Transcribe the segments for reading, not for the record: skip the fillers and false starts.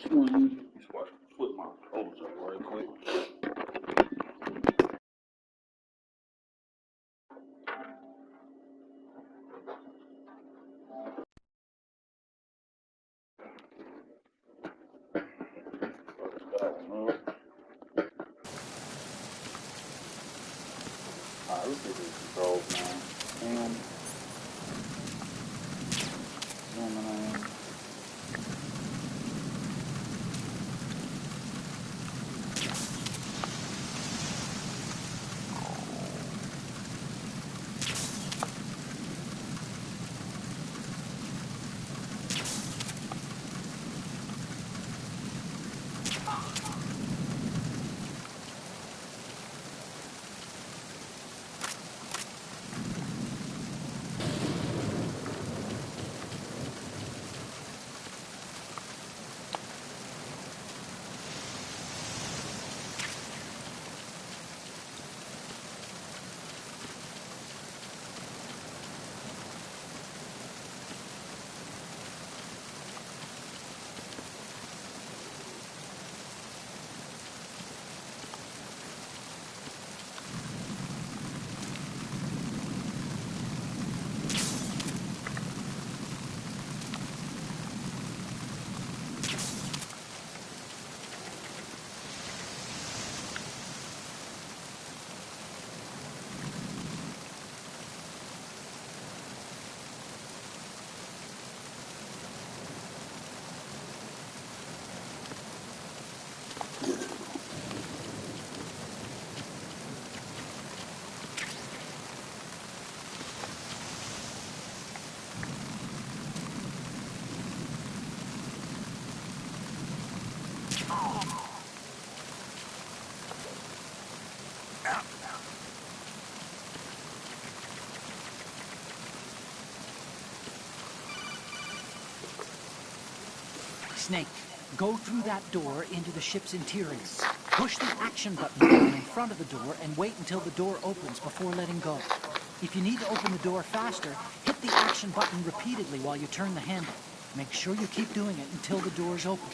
swing. Flip my shoulders up right quick. Alright, let's get these controls now. Zooming in. Snake, go through that door into the ship's interior. Push the action button down in front of the door and wait until the door opens before letting go. If you need to open the door faster, hit the action button repeatedly while you turn the handle. Make sure you keep doing it until the door's open.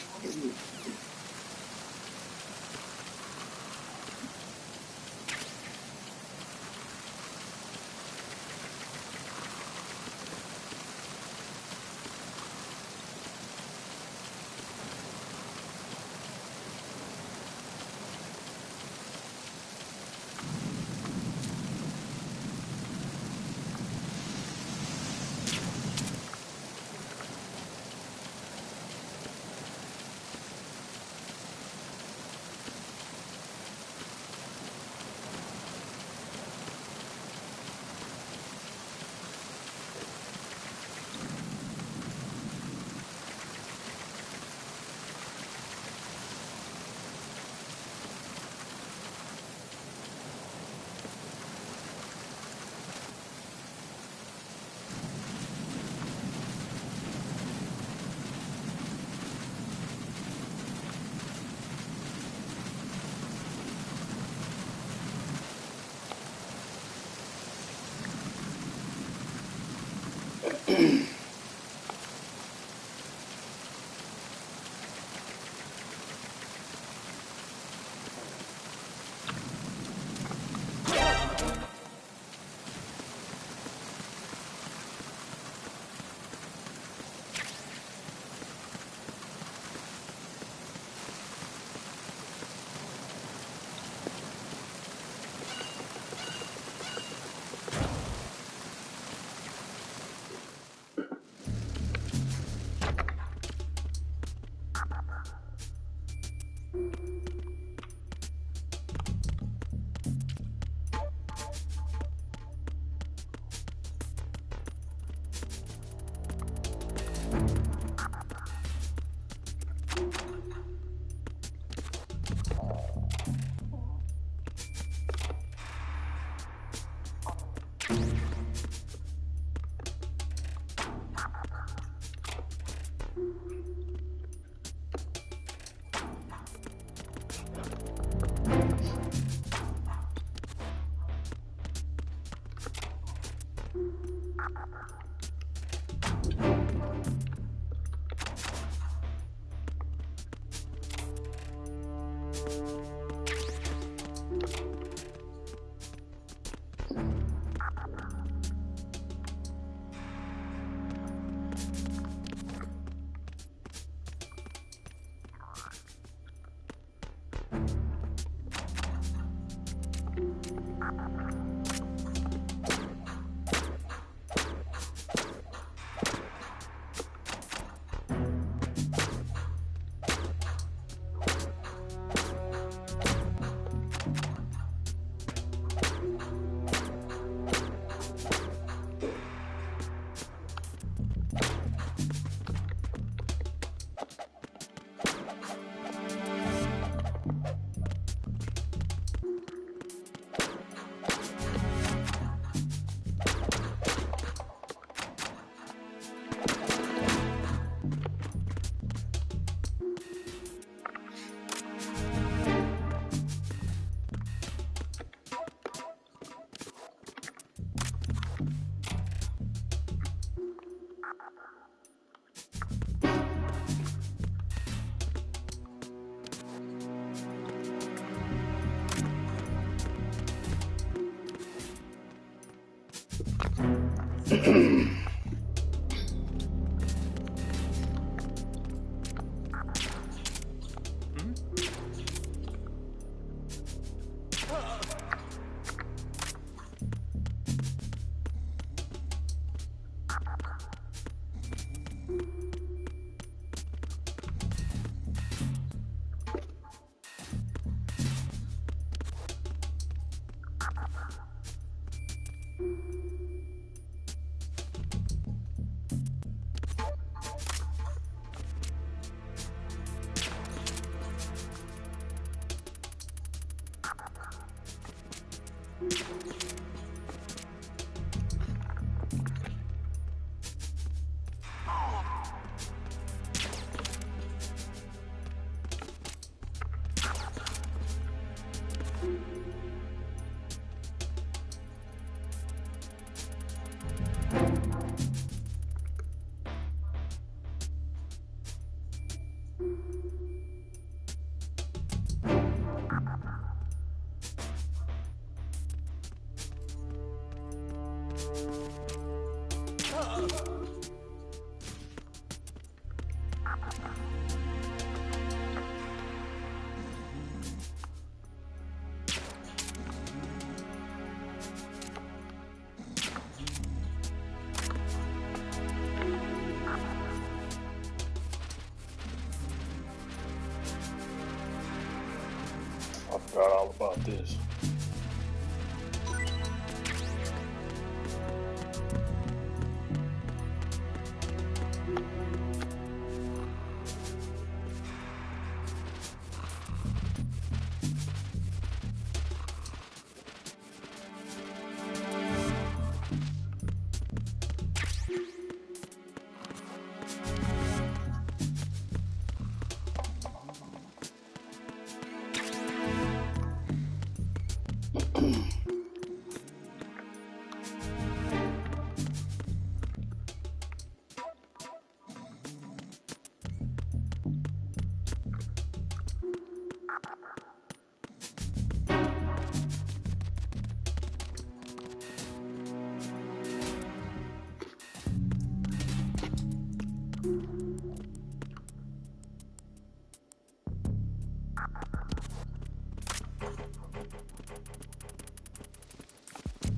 I forgot all about this.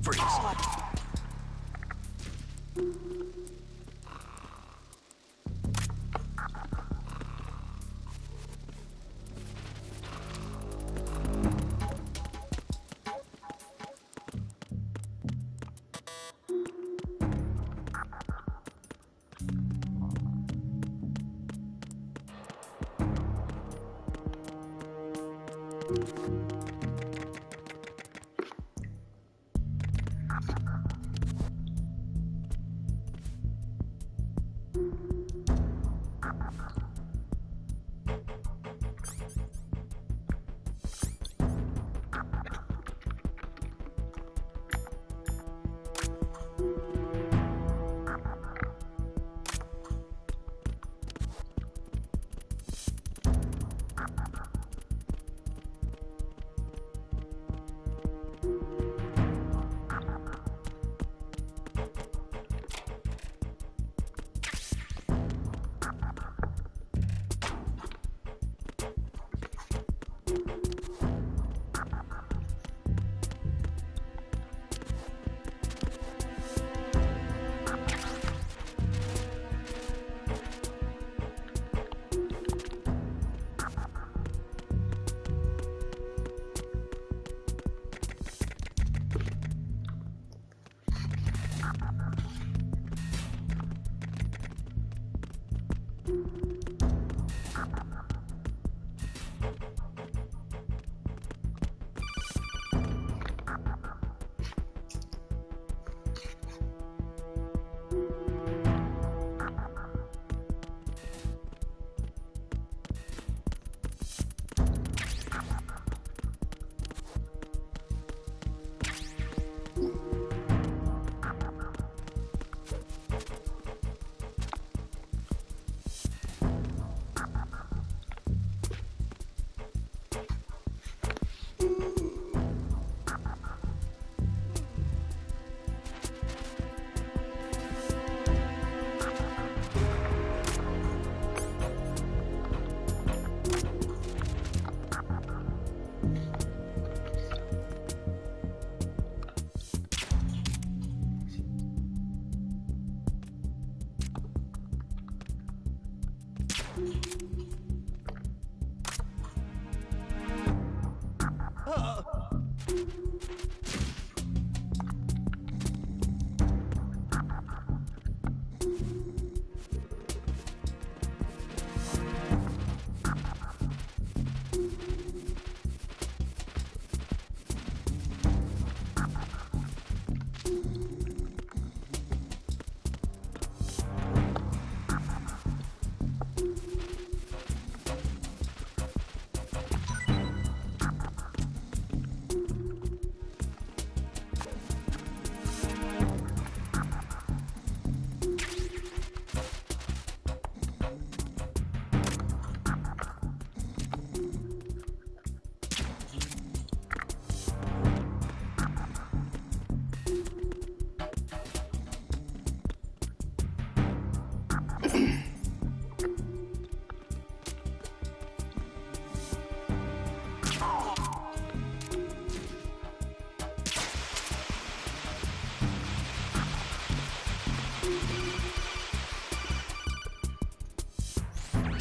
Freeze.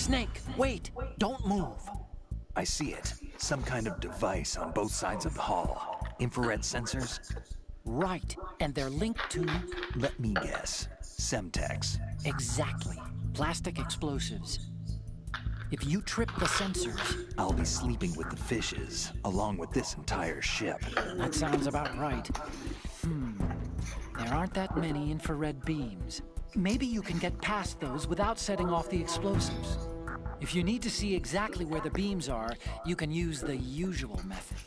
Snake, wait! Don't move! I see it. Some kind of device on both sides of the hall. Infrared sensors? Right, and they're linked to... Let me guess. Semtex. Exactly. Plastic explosives. If you trip the sensors... I'll be sleeping with the fishes, along with this entire ship. That sounds about right. There aren't that many infrared beams. Maybe you can get past those without setting off the explosives. If you need to see exactly where the beams are, you can use the usual method.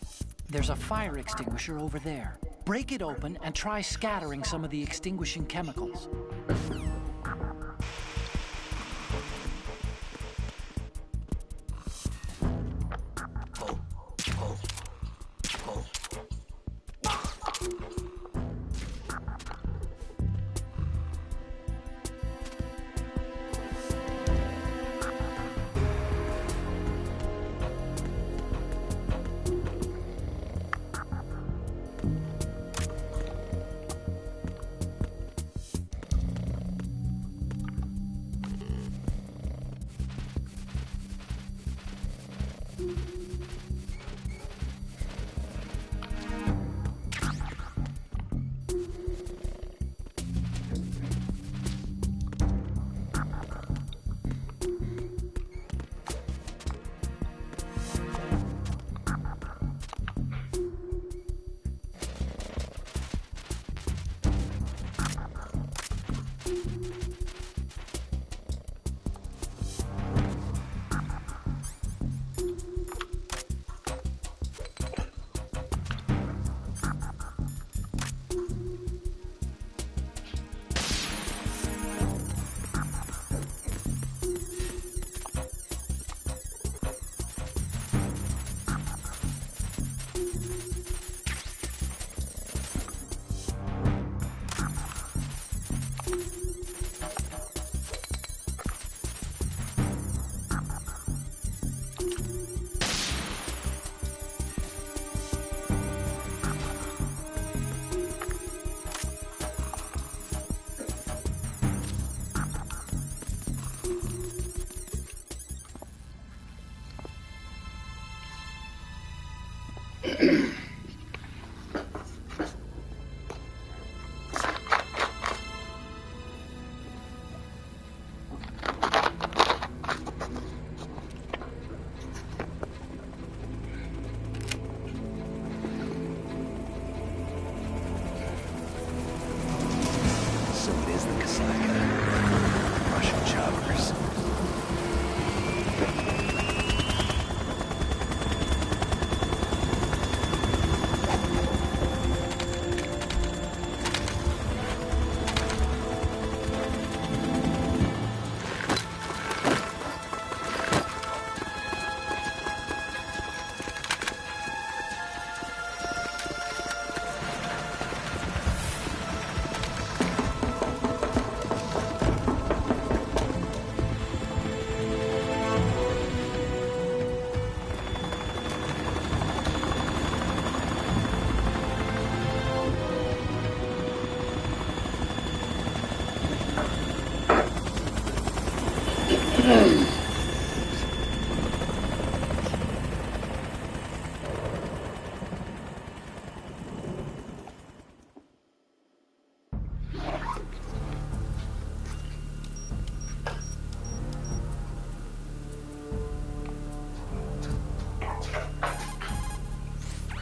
There's a fire extinguisher over there. Break it open and try scattering some of the extinguishing chemicals.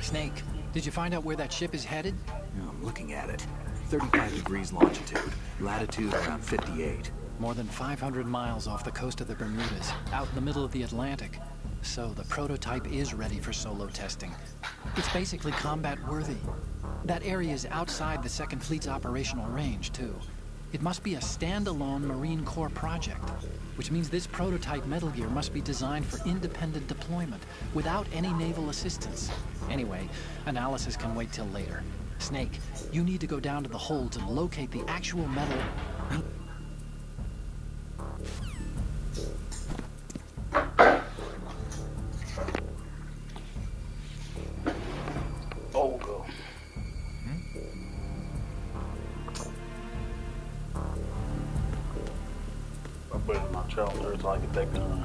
Snake, did you find out where that ship is headed? I'm looking at it. 35 degrees longitude, latitude around 58. More than 500 miles off the coast of the Bermudas, out in the middle of the Atlantic. So the prototype is ready for solo testing. It's basically combat-worthy. That area is outside the Second Fleet's operational range, too. It must be a standalone Marine Corps project, which means this prototype Metal Gear must be designed for independent deployment, without any naval assistance. Anyway, analysis can wait till later. Snake, you need to go down to the hold to locate the actual metal... Olga. put it in my challenger so I get that gun.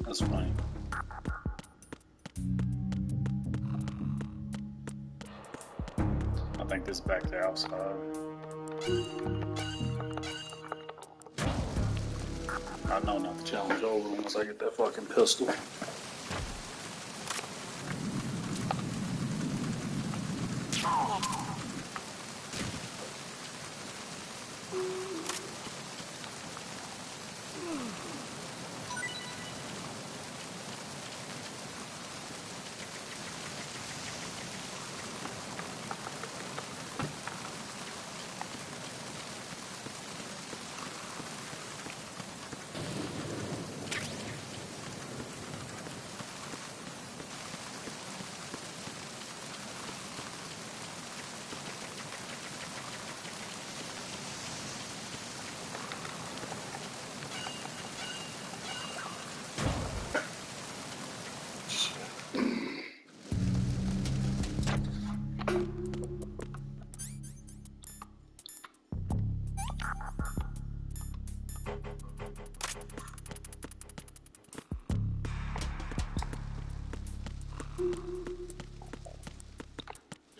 That's funny. I think this is back there outside. I know not to challenge over once I get that fucking pistol.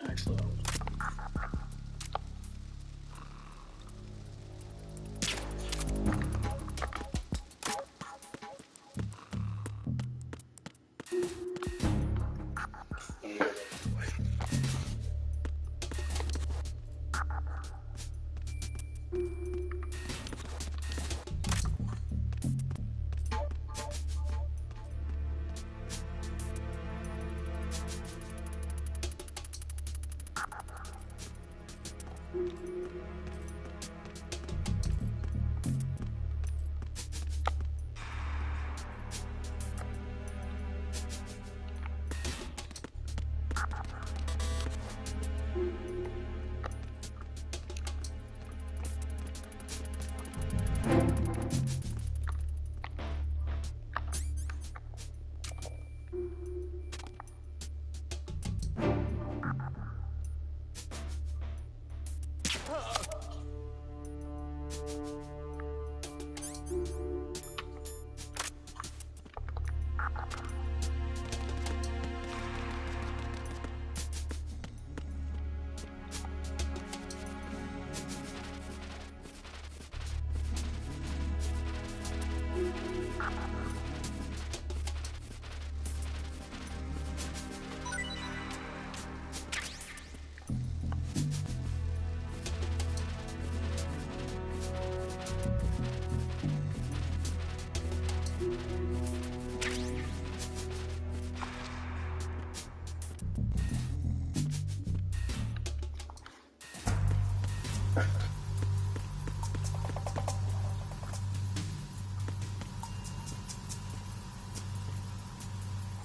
Excellent.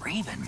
Raven.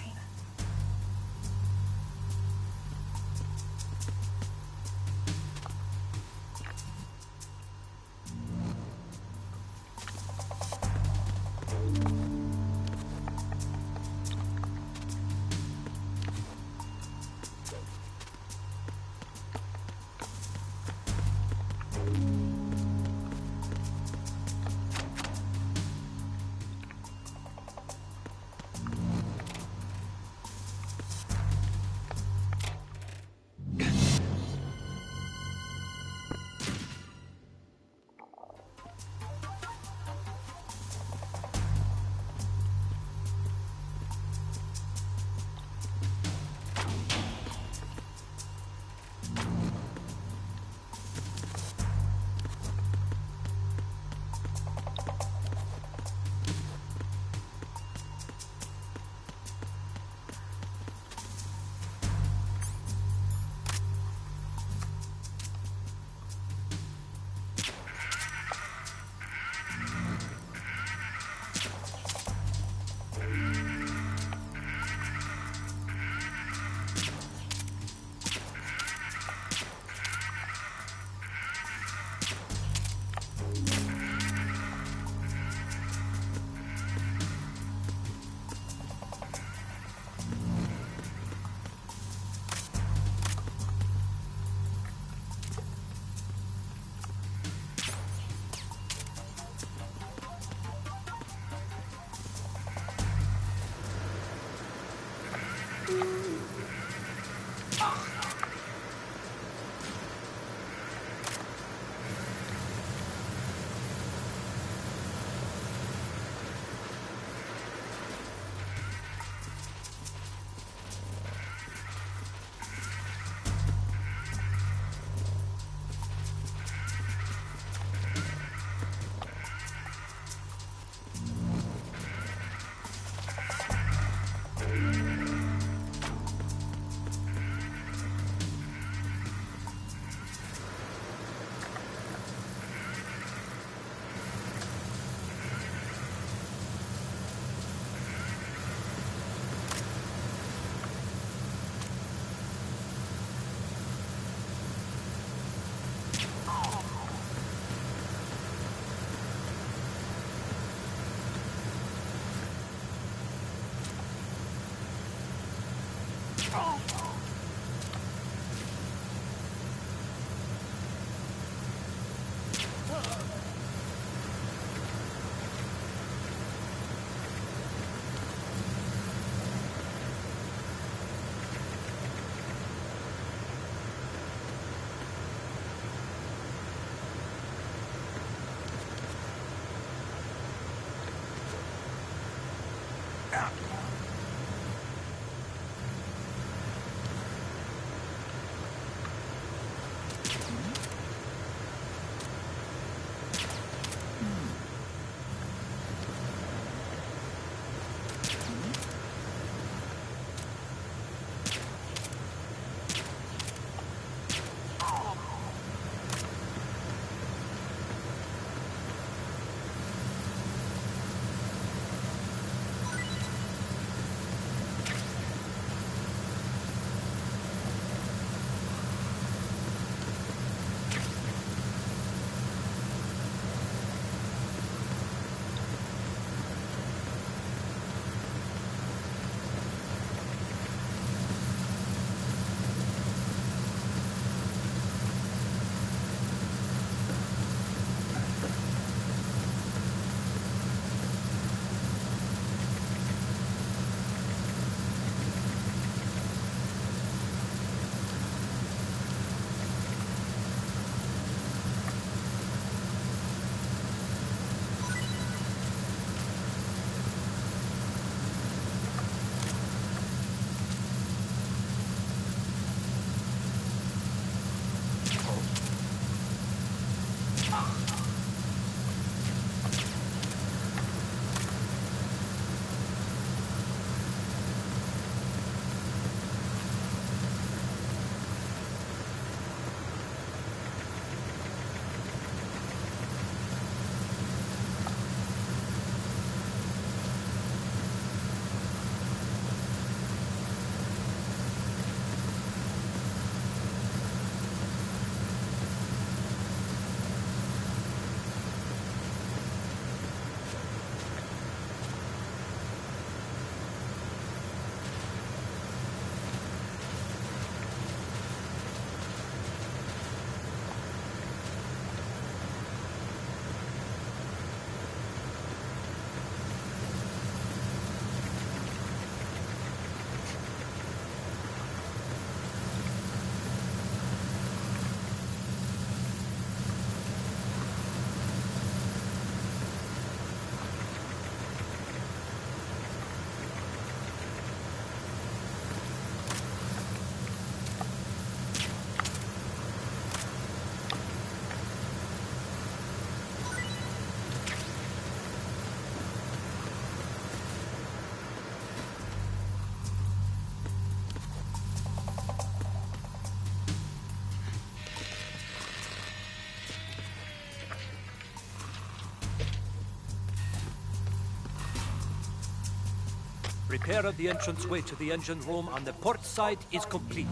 Repair of the entranceway to the engine room on the port side is complete.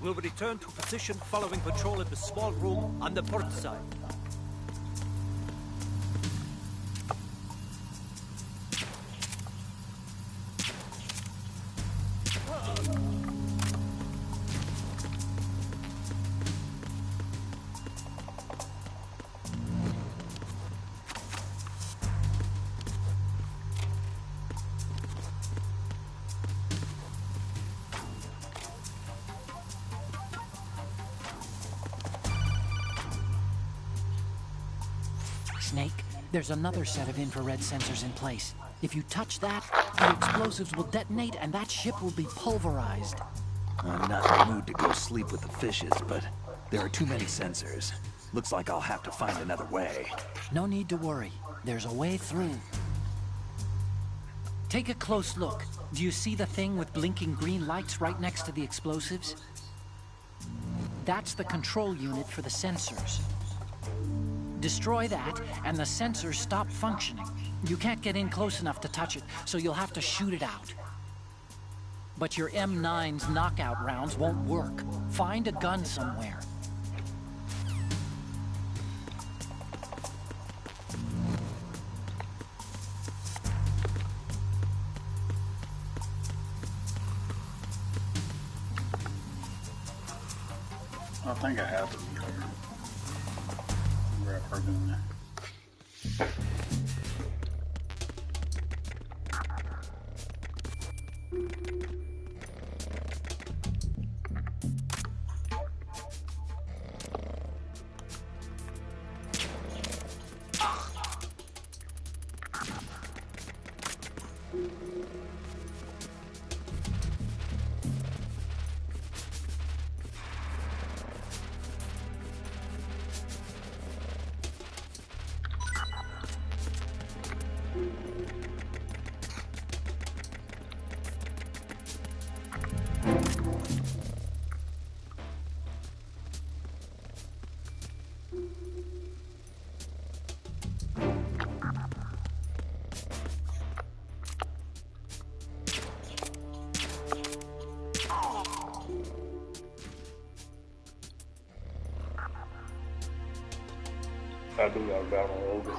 We'll return to position following patrol of the small room on the port side. Snake, there's another set of infrared sensors in place. If you touch that, the explosives will detonate and that ship will be pulverized. I'm not in the mood to go sleep with the fishes, but there are too many sensors. Looks like I'll have to find another way. No need to worry. There's a way through. Take a close look. Do you see the thing with blinking green lights right next to the explosives? That's the control unit for the sensors. Destroy that, and the sensors stop functioning. You can't get in close enough to touch it, so you'll have to shoot it out. But your M9's knockout rounds won't work. Find a gun somewhere. I think I have them here. Wrap her in there. I do got a battle over.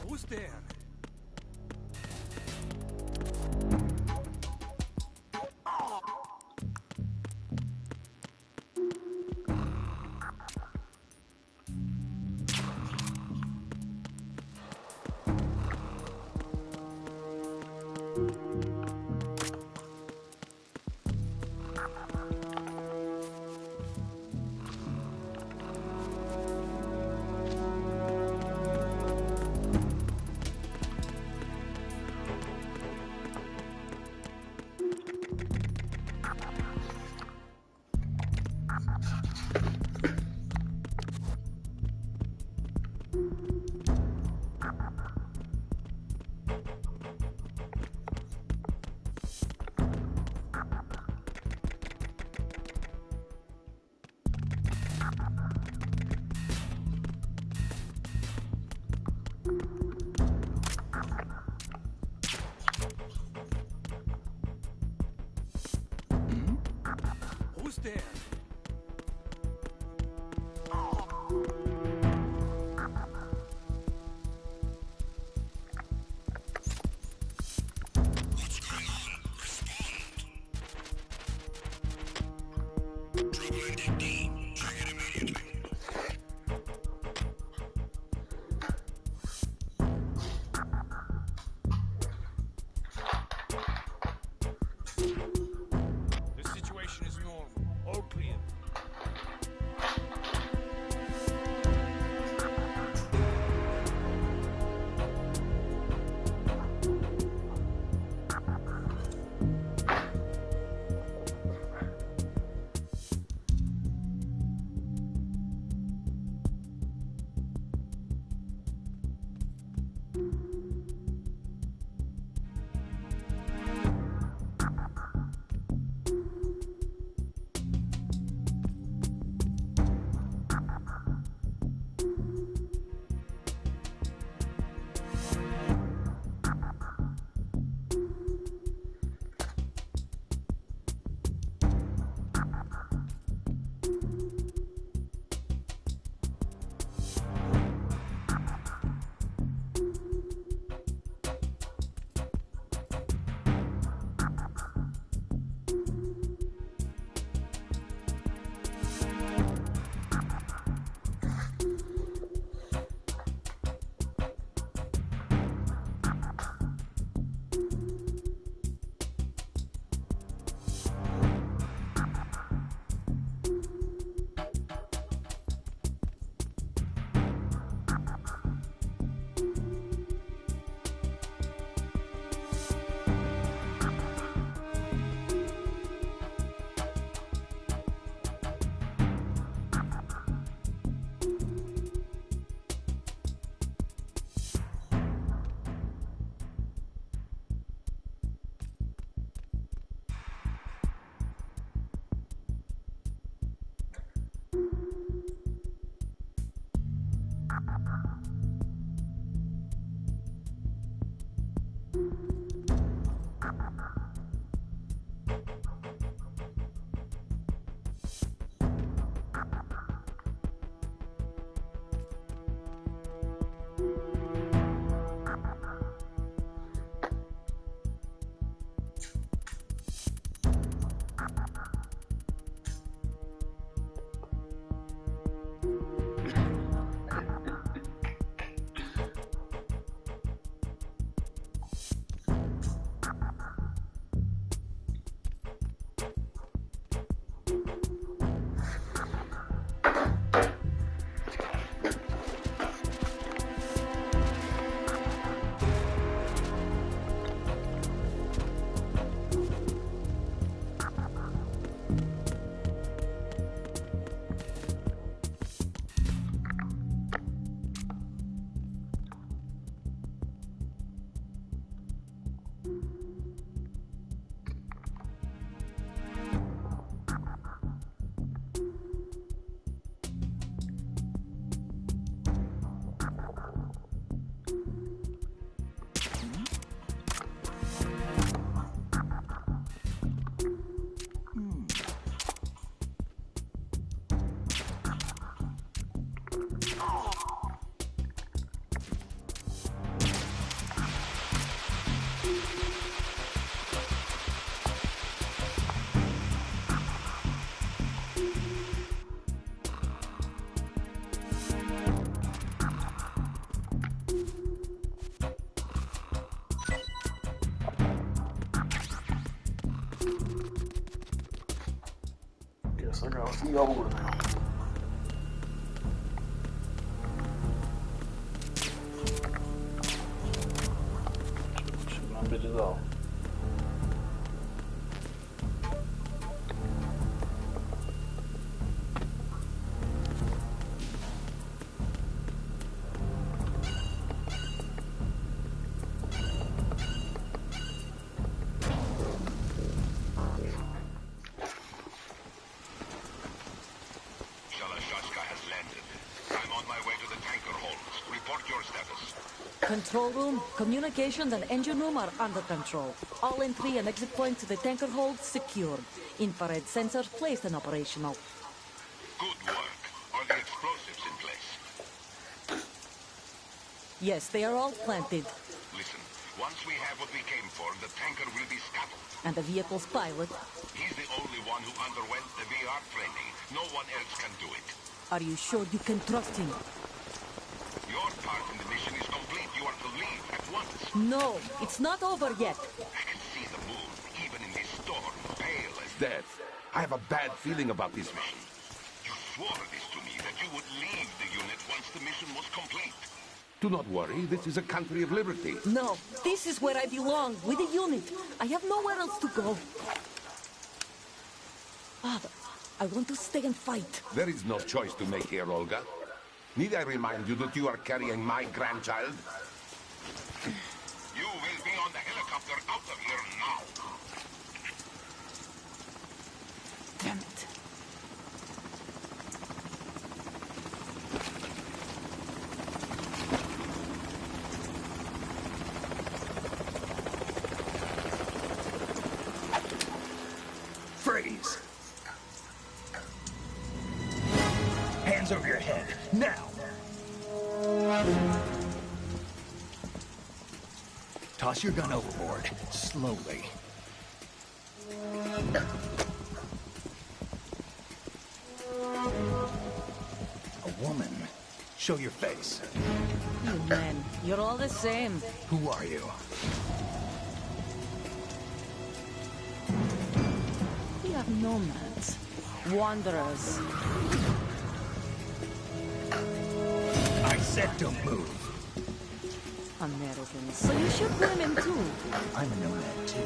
Who's there? there. I gotta see over now. Shoot my bitches off. control room, communications, and engine room are under control. All entry and exit points to the tanker hold secured. Infrared sensors placed and operational. Good work. Are the explosives in place? Yes, they are all planted. Listen, once we have what we came for, the tanker will be scuttled. And the vehicle's pilot? He's the only one who underwent the VR training. No one else can do it. Are you sure you can trust him? Your part in the mission is complete. You are to leave at once. No, it's not over yet. I can see the moon, even in this storm, pale as death. I have a bad feeling about this mission. You swore this to me, that you would leave the unit once the mission was complete. Do not worry, this is a country of liberty. No, this is where I belong, with the unit. I have nowhere else to go. Father, I want to stay and fight. There is no choice to make here, Olga. Need I remind you that you are carrying my grandchild? You will be on the helicopter out of here now. Damn it. Freeze! Hands over your head, now! Toss your gun overboard, slowly. A woman. Show your face. You men, you're all the same. Who are you? We are nomads. Wanderers. I said don't move. Americans. So you shoot women too. I'm a nomad too.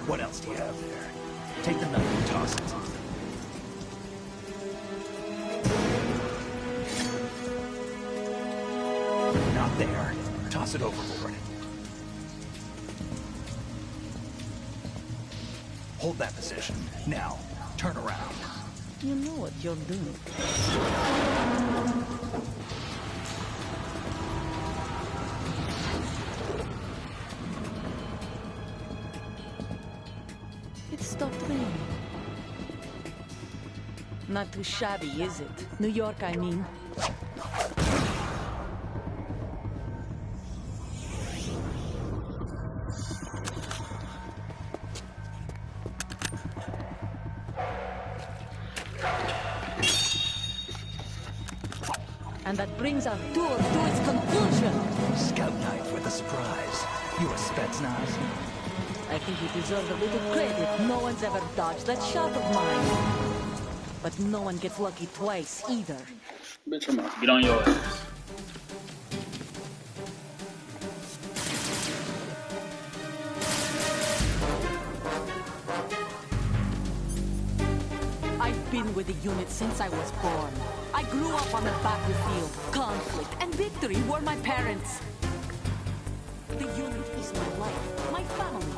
What else do you have there? Take the knife and toss it. Not there. Toss it overboard. Hold that position. Now, turn around. You know what you're doing. It stopped raining. Not too shabby, is it? New York, I mean. And that brings our tour to its conclusion. Scout knife with a surprise. You a Spetsnaz? I think you deserve a little credit. No one's ever dodged that shot of mine. But no one gets lucky twice, either. Bitch, I'm about to get on your ass. I've been with the unit since I was born. I grew up on the battlefield. Conflict and victory were my parents. The unit is my life, my family.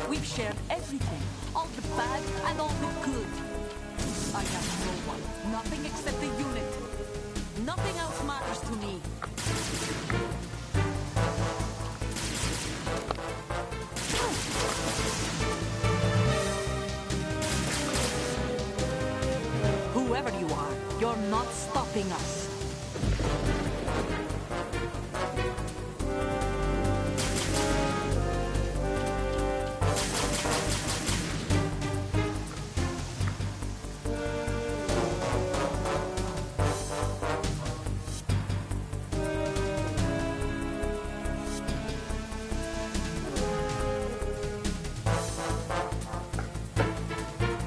We've shared everything, all the bad and all the good. I have no one, nothing except the unit. Nothing else matters to me. Whoever you are, you're not stopping us.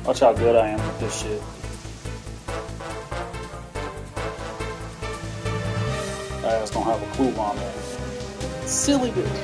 Watch how good I am with this shit. I just don't have a clue on that. Silly bitch.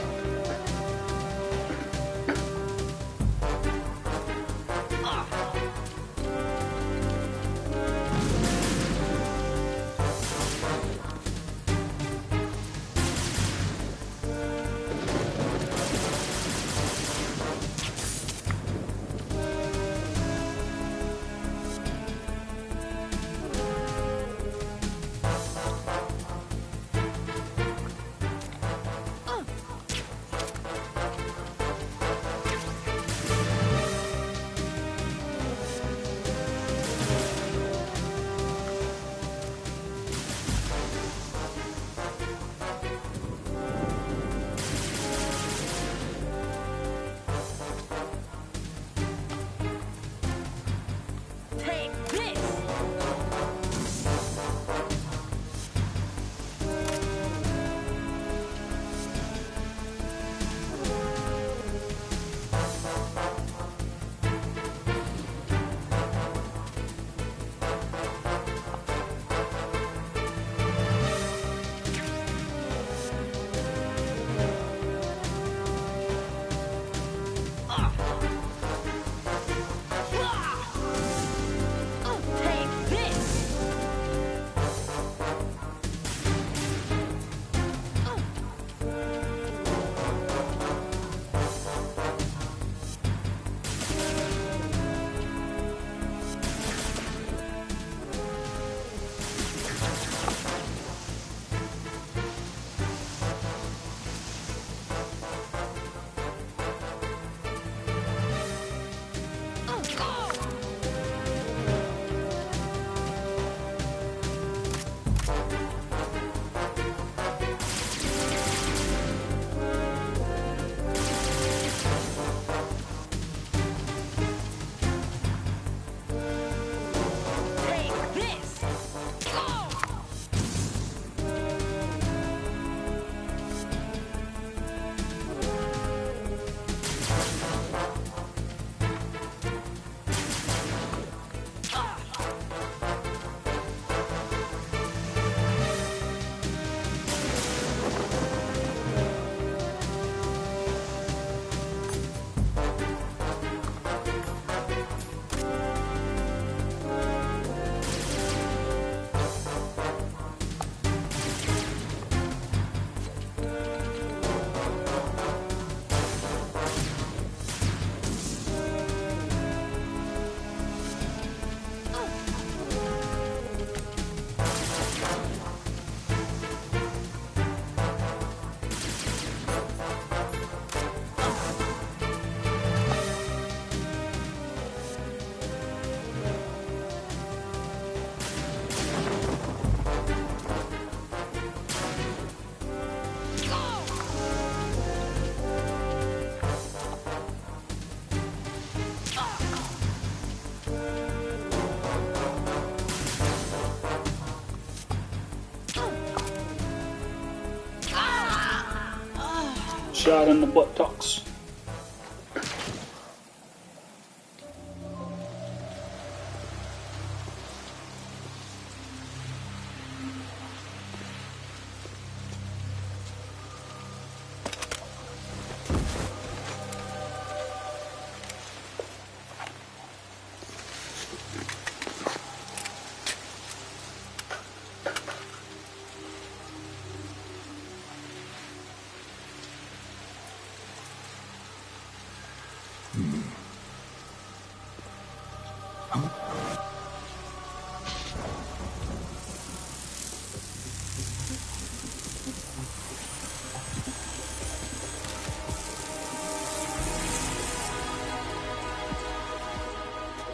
Shot in the buttocks.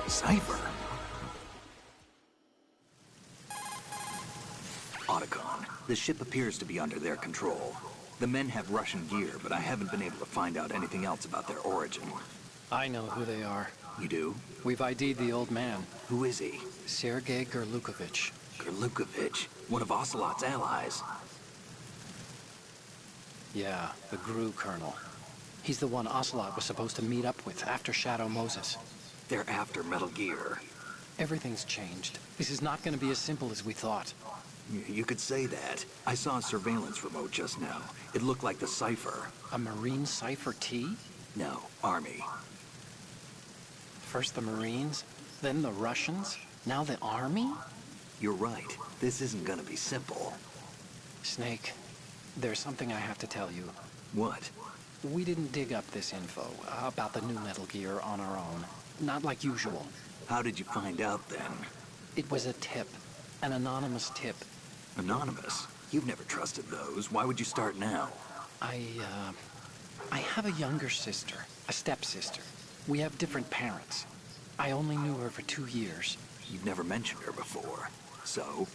Cipher. Otacon, the ship appears to be under their control. The men have Russian gear, but I haven't been able to find out anything else about their origin. I know who they are. You do? We've ID'd the old man. Who is he? Sergei Gerlukovich. Gerlukovich, one of Ocelot's allies. Yeah, the GRU colonel. He's the one Ocelot was supposed to meet up with after Shadow Moses. They're after Metal Gear. Everything's changed. This is not going to be as simple as we thought. You could say that. I saw a surveillance remote just now. It looked like the Cipher. A Marine Cipher T? No, Army. First the Marines, then the Russians, now the Army? You're right. This isn't gonna be simple. Snake, there's something I have to tell you. What? We didn't dig up this info about the new Metal Gear on our own. Not like usual. How did you find out then? It was a tip. An anonymous tip. Anonymous? You've never trusted those. Why would you start now? I have a younger sister, a stepsister. We have different parents. I only knew her for 2 years. You've never mentioned her before. So?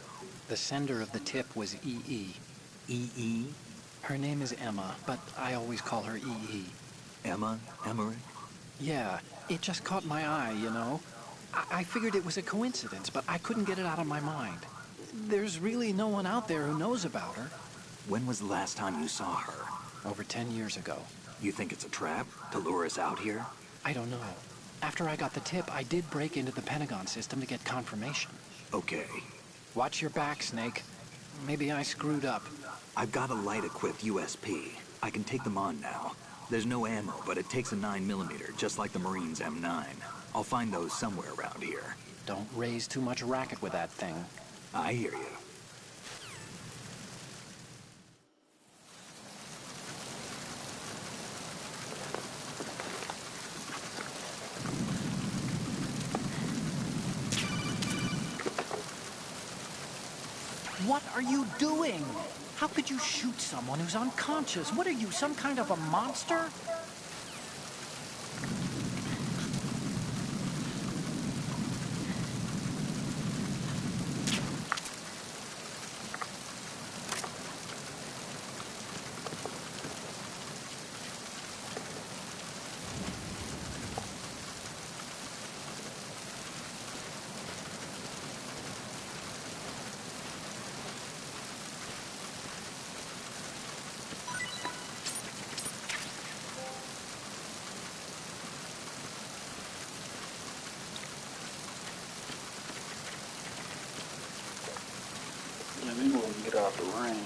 The sender of the tip was EE. EE? Her name is Emma, but I always call her EE. Emma? Emmerich? Yeah, it just caught my eye, you know? I figured it was a coincidence, but I couldn't get it out of my mind. There's really no one out there who knows about her. When was the last time you saw her? Over 10 years ago. You think it's a trap to lure us out here? I don't know. After I got the tip, I did break into the Pentagon system to get confirmation. Okay. Watch your back, Snake. Maybe I screwed up. I've got a light-equipped USP. I can take them on now. There's no ammo, but it takes a 9mm, just like the Marines' M9. I'll find those somewhere around here. Don't raise too much racket with that thing. I hear you. What are you doing? How could you shoot someone who's unconscious? What are you, some kind of a monster? Let me go and get out the rain.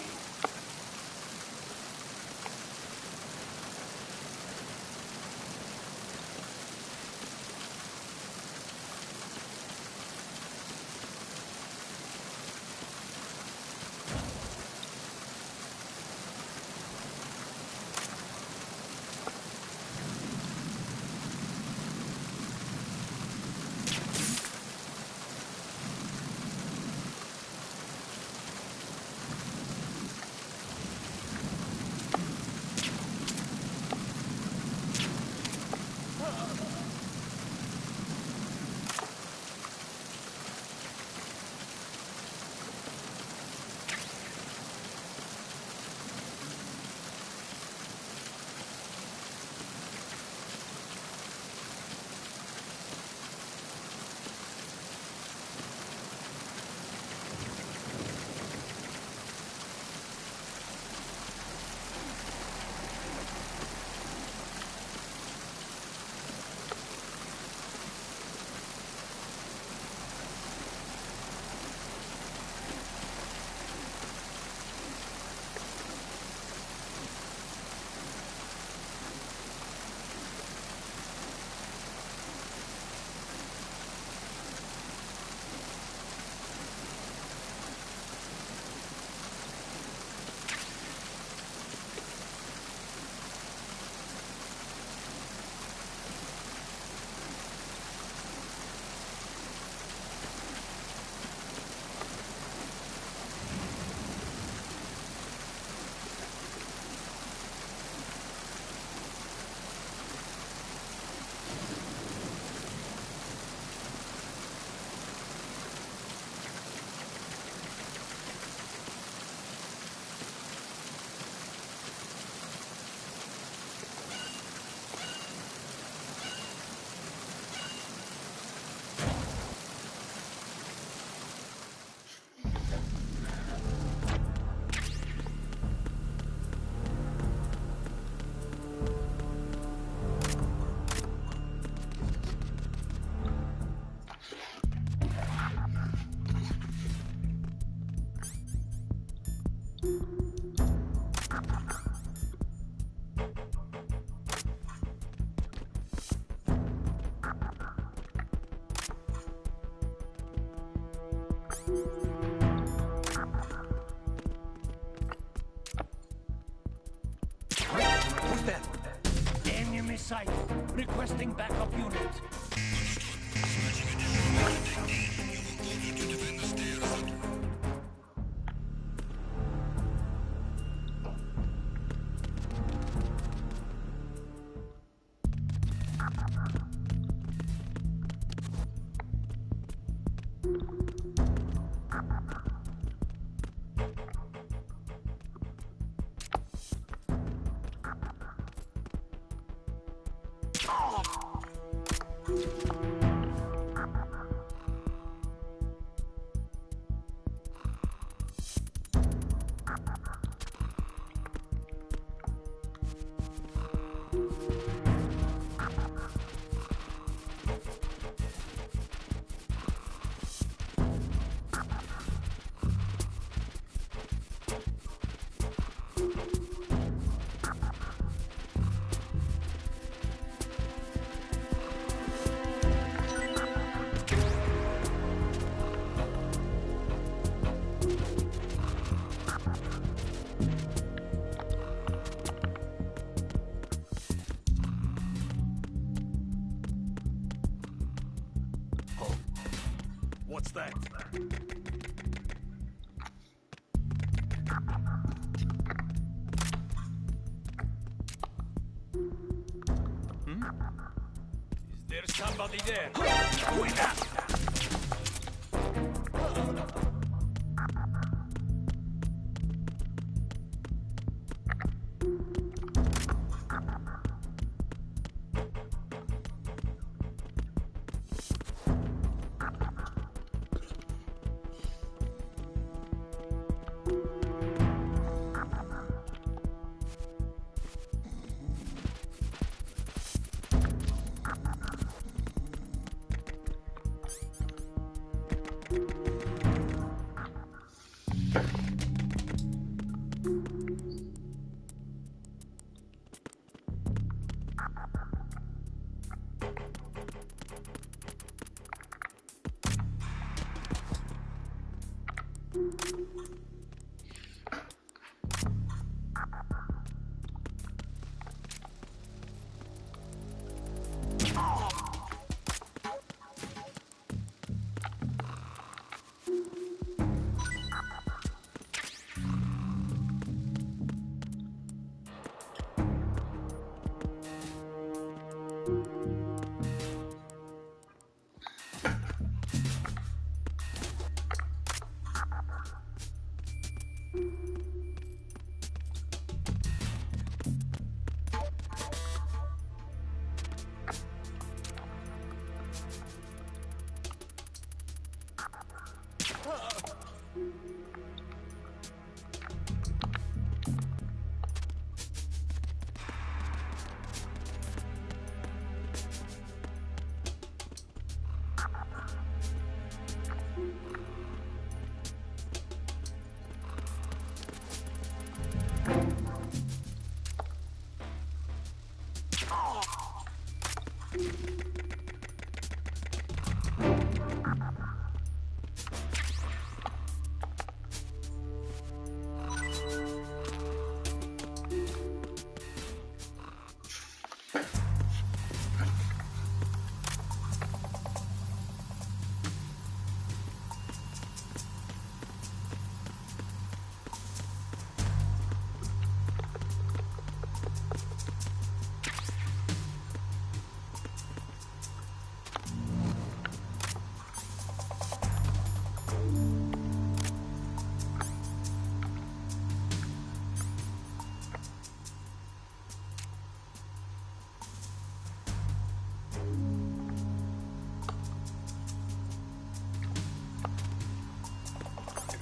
sight. Requesting backup unit. What's that? Is there somebody there? Wait up!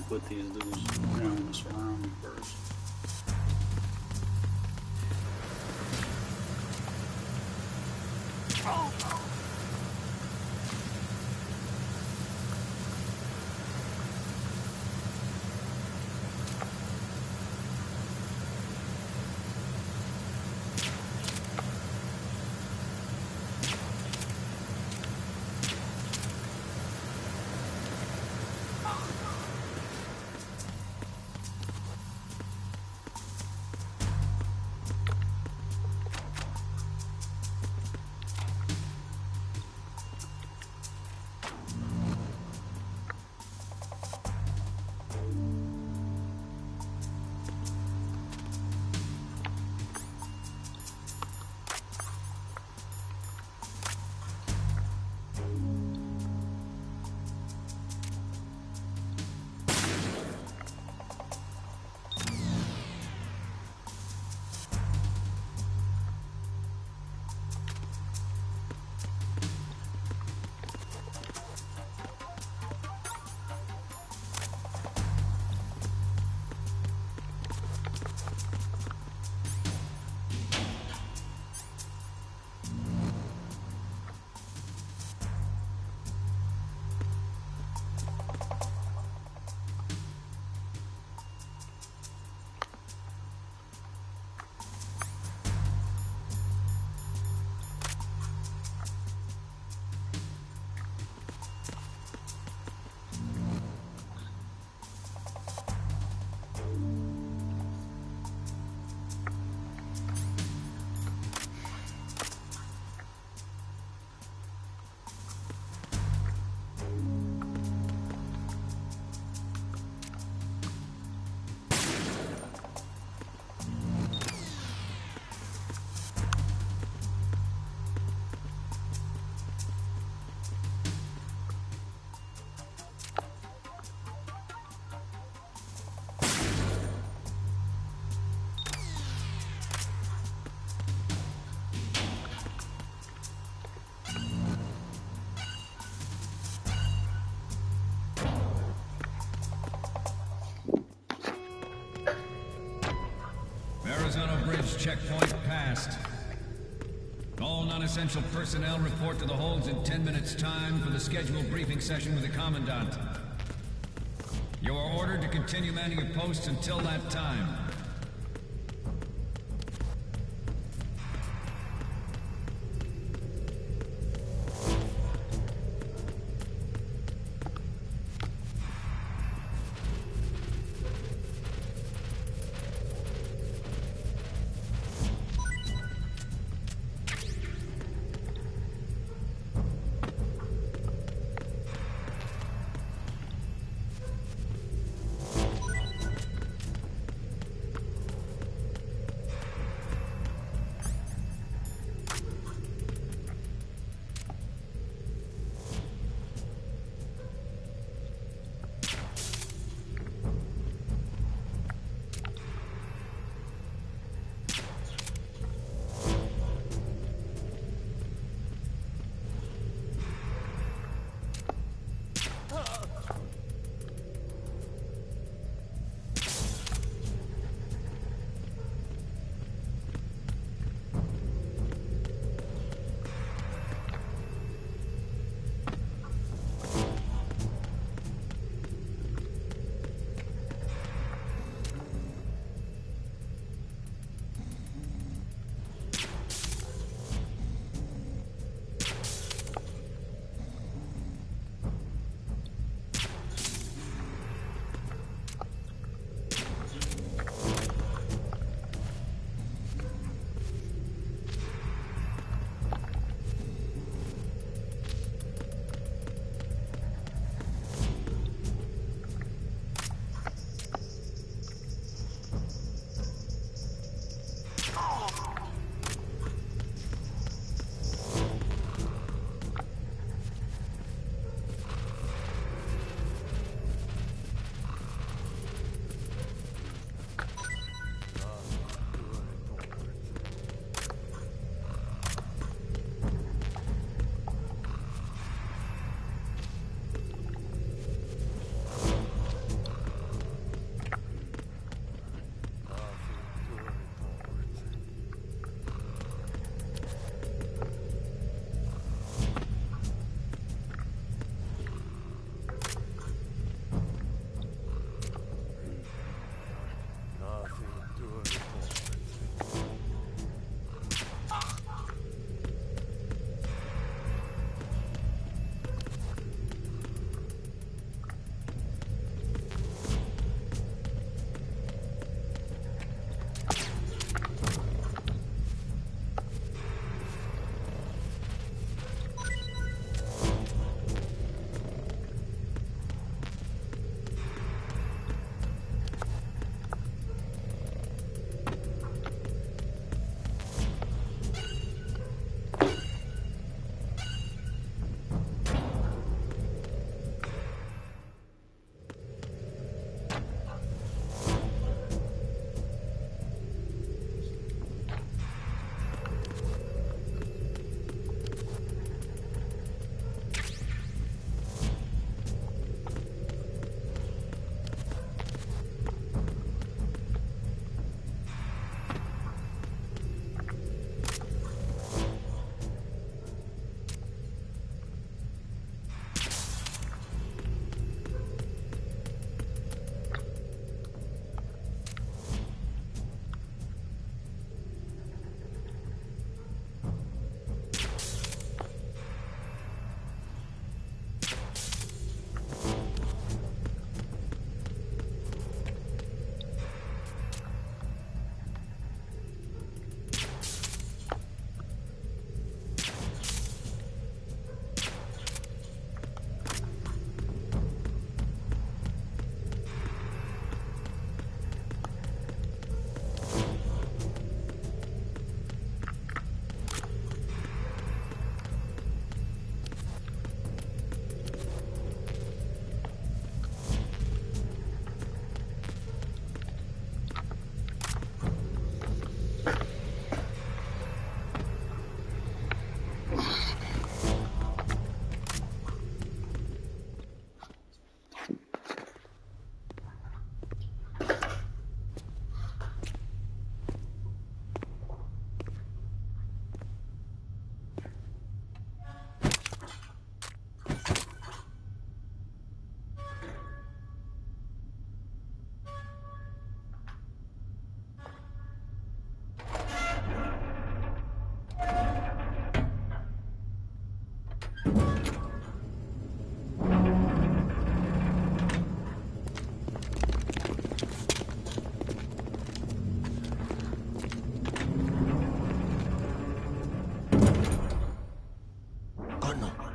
Put these dudes around this around me first. horizontal bridge checkpoint passed. All non-essential personnel report to the holds in 10 minutes' time for the scheduled briefing session with the Commandant. You are ordered to continue manning your posts until that time.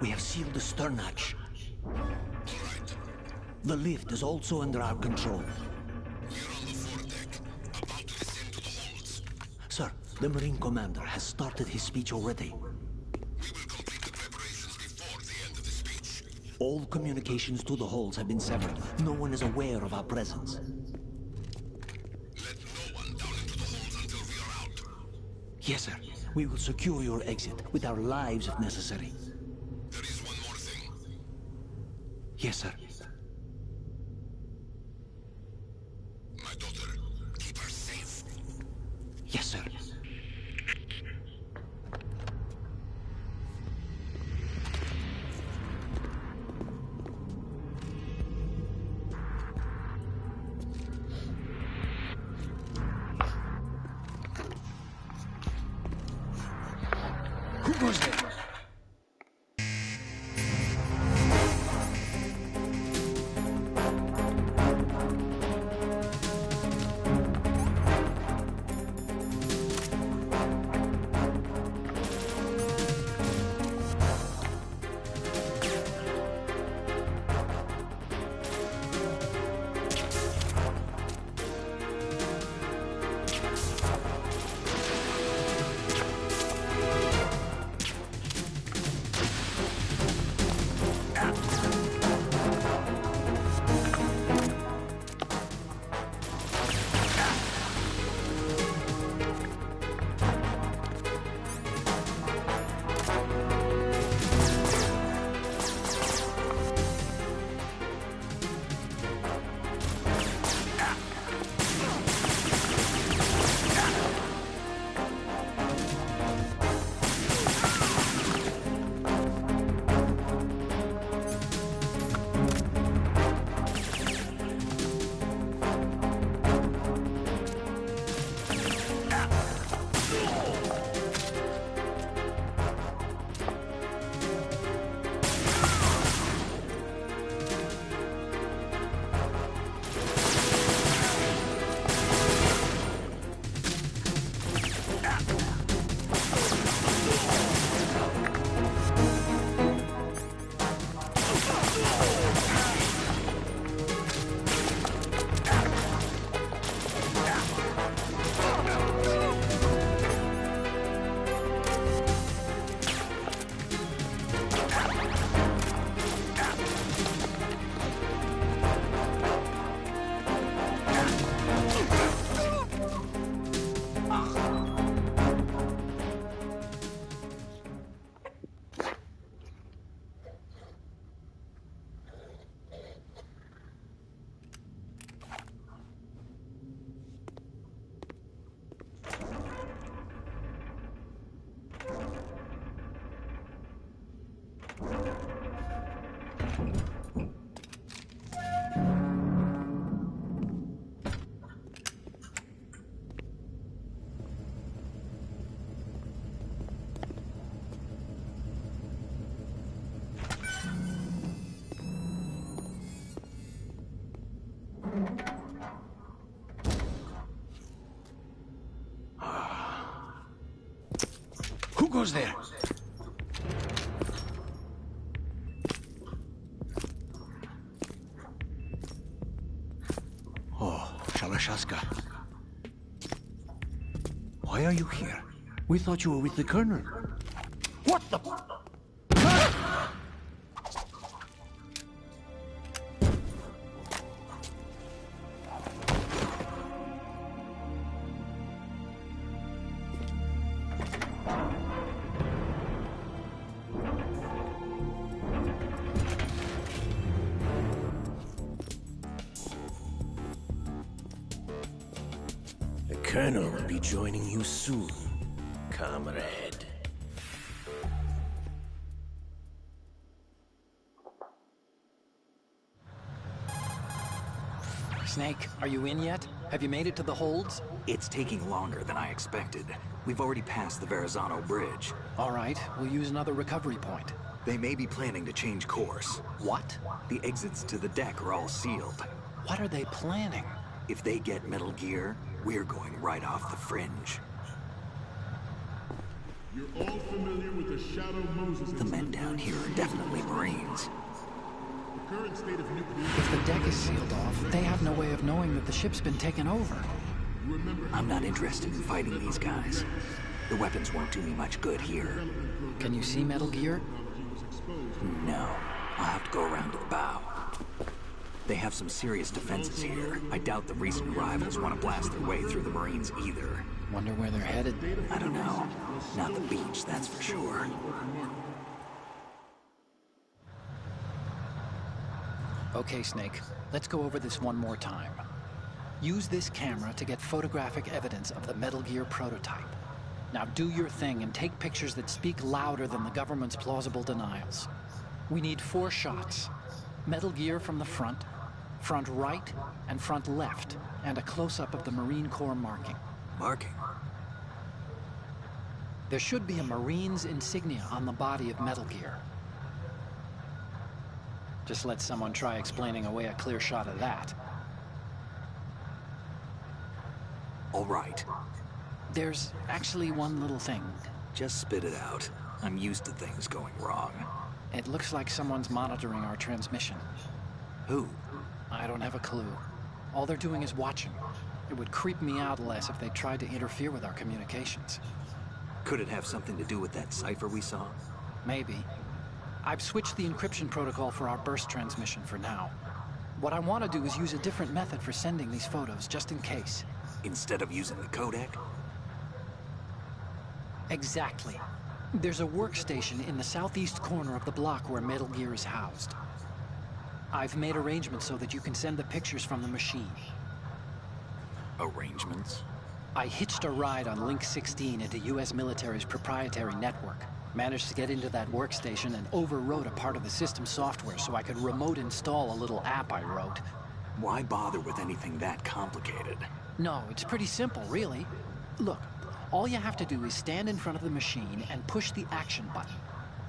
We have sealed the stern hatch. The lift is also under our control. We're on the foredeck, about to descend to the holds. Sir, the Marine Commander has started his speech already. We will complete the preparations before the end of the speech. All communications to the holds have been severed. No one is aware of our presence. Let no one down into the holds until we are out. Yes, sir. We will secure your exit with our lives if necessary. There is one more thing. Yes, sir. My daughter, keep her safe. Yes, sir. Who goes there? Who goes there? Oh, Shalashaska. Why are you here? We thought you were with the Colonel. What the... The Colonel will be joining you soon, comrade. Snake, are you in yet? Have you made it to the holds? It's taking longer than I expected. We've already passed the Verrazano Bridge. All right, we'll use another recovery point. They may be planning to change course. What? The exits to the deck are all sealed. What are they planning? If they get Metal Gear, we're going right off the fringe. You're all familiar with the Shadow Moses. The men down here are definitely Marines. The current state of nuclear... If the deck is sealed off, they have no way of knowing that the ship's been taken over. I'm not interested in fighting these guys. The weapons won't do me much good here. Can you see Metal Gear? No. I'll have to go around to the bow. They have some serious defenses here. I doubt the recent arrivals want to blast their way through the Marines either. Wonder where they're headed? I don't know. Not the beach, that's for sure. Okay, Snake. Let's go over this one more time. Use this camera to get photographic evidence of the Metal Gear prototype. Now do your thing and take pictures that speak louder than the government's plausible denials. We need 4 shots. Metal Gear from the front, front right, and front left, and a close-up of the Marine Corps marking. Marking? There should be a Marine's insignia on the body of Metal Gear. Just let someone try explaining away a clear shot of that. All right. There's actually one little thing. Just spit it out. I'm used to things going wrong. It looks like someone's monitoring our transmission. Who? I don't have a clue. All they're doing is watching. It would creep me out less if they tried to interfere with our communications. Could it have something to do with that cipher we saw? Maybe. I've switched the encryption protocol for our burst transmission for now. What I want to do is use a different method for sending these photos, just in case. Instead of using the codec? Exactly. There's a workstation in the southeast corner of the block where Metal Gear is housed. I've made arrangements so that you can send the pictures from the machine. Arrangements? I hitched a ride on Link 16 into U.S. military's proprietary network. Managed to get into that workstation and overwrote a part of the system software so I could remote install a little app I wrote. Why bother with anything that complicated? No, it's pretty simple, really. Look, all you have to do is stand in front of the machine and push the action button.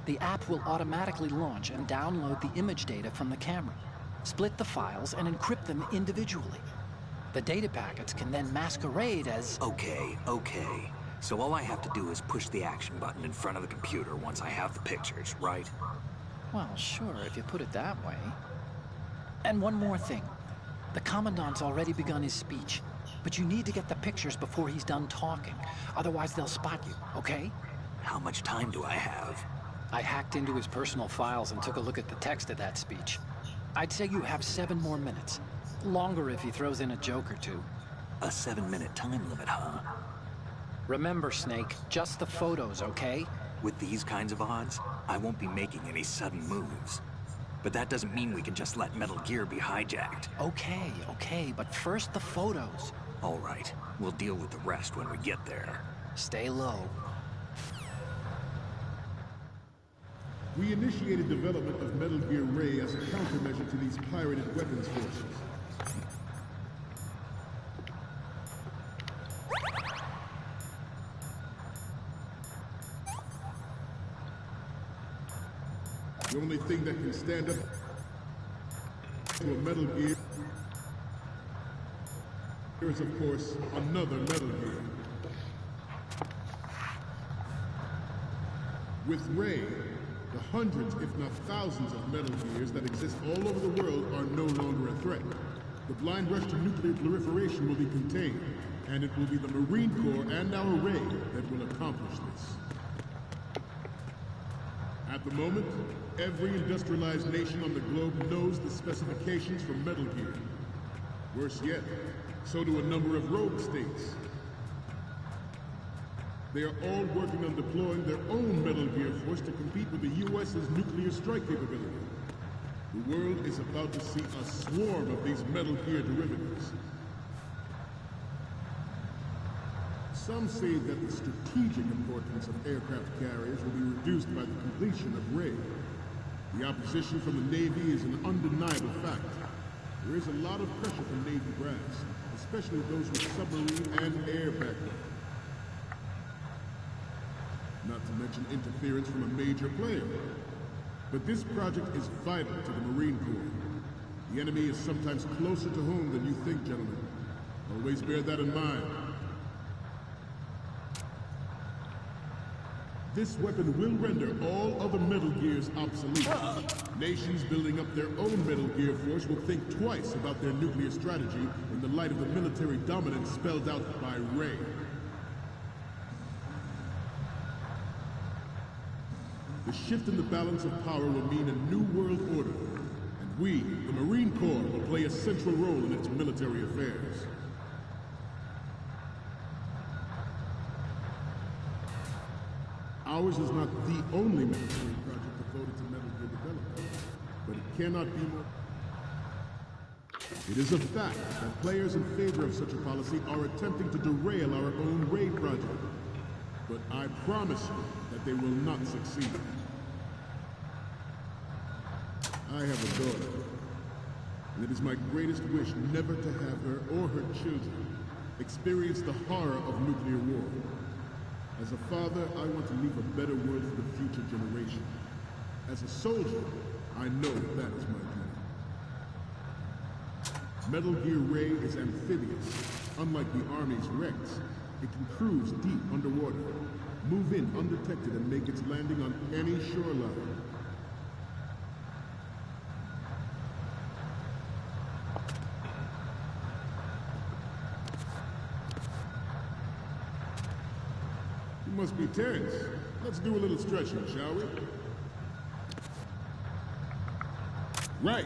The app will automatically launch and download the image data from the camera, split the files, and encrypt them individually. The data packets can then masquerade as... Okay. So all I have to do is push the action button in front of the computer once I have the pictures, right? Well, sure, if you put it that way. And one more thing. The Commandant's already begun his speech, but you need to get the pictures before he's done talking. Otherwise, they'll spot you, okay? How much time do I have? I hacked into his personal files and took a look at the text of that speech. I'd say you have 7 more minutes. Longer if he throws in a joke or two. A 7-minute time limit, huh? Remember, Snake, just the photos, okay? With these kinds of odds, I won't be making any sudden moves. But that doesn't mean we can just let Metal Gear be hijacked. Okay, but first the photos. All right, we'll deal with the rest when we get there. Stay low. We initiated development of Metal Gear Ray as a countermeasure to these pirated weapons forces. The only thing that can stand up to a Metal Gear is, of course, another Metal Gear. With Ray, the hundreds, if not thousands, of Metal Gears that exist all over the world are no longer a threat. The blind rush to nuclear proliferation will be contained, and it will be the Marine Corps and our Ray that will accomplish this. At the moment, every industrialized nation on the globe knows the specifications for Metal Gear. Worse yet, so do a number of rogue states. They are all working on deploying their own Metal Gear force to compete with the U.S.'s nuclear strike capability. The world is about to see a swarm of these Metal Gear derivatives. Some say that the strategic importance of aircraft carriers will be reduced by the completion of Ray. The opposition from the Navy is an undeniable fact. There is a lot of pressure from Navy brass, especially those with submarine and air backbone. Not to mention interference from a major player. But this project is vital to the Marine Corps. The enemy is sometimes closer to home than you think, gentlemen. Always bear that in mind. This weapon will render all other Metal Gears obsolete. Nations building up their own Metal Gear force will think twice about their nuclear strategy in the light of the military dominance spelled out by Ray. The shift in the balance of power will mean a new world order, and we, the Marine Corps, will play a central role in its military affairs. Ours is not the only military project devoted to Metal Gear development, but it cannot be more. It is a fact that players in favor of such a policy are attempting to derail our own raid project. But I promise you that they will not succeed. I have a daughter, and it is my greatest wish never to have her or her children experience the horror of nuclear war. As a father, I want to leave a better world for the future generation. As a soldier, I know that is my duty. Metal Gear Ray is amphibious. Unlike the Army's Rex, it can cruise deep underwater, move in undetected, and make its landing on any shoreline. You must be tense. Let's do a little stretching, shall we? Right.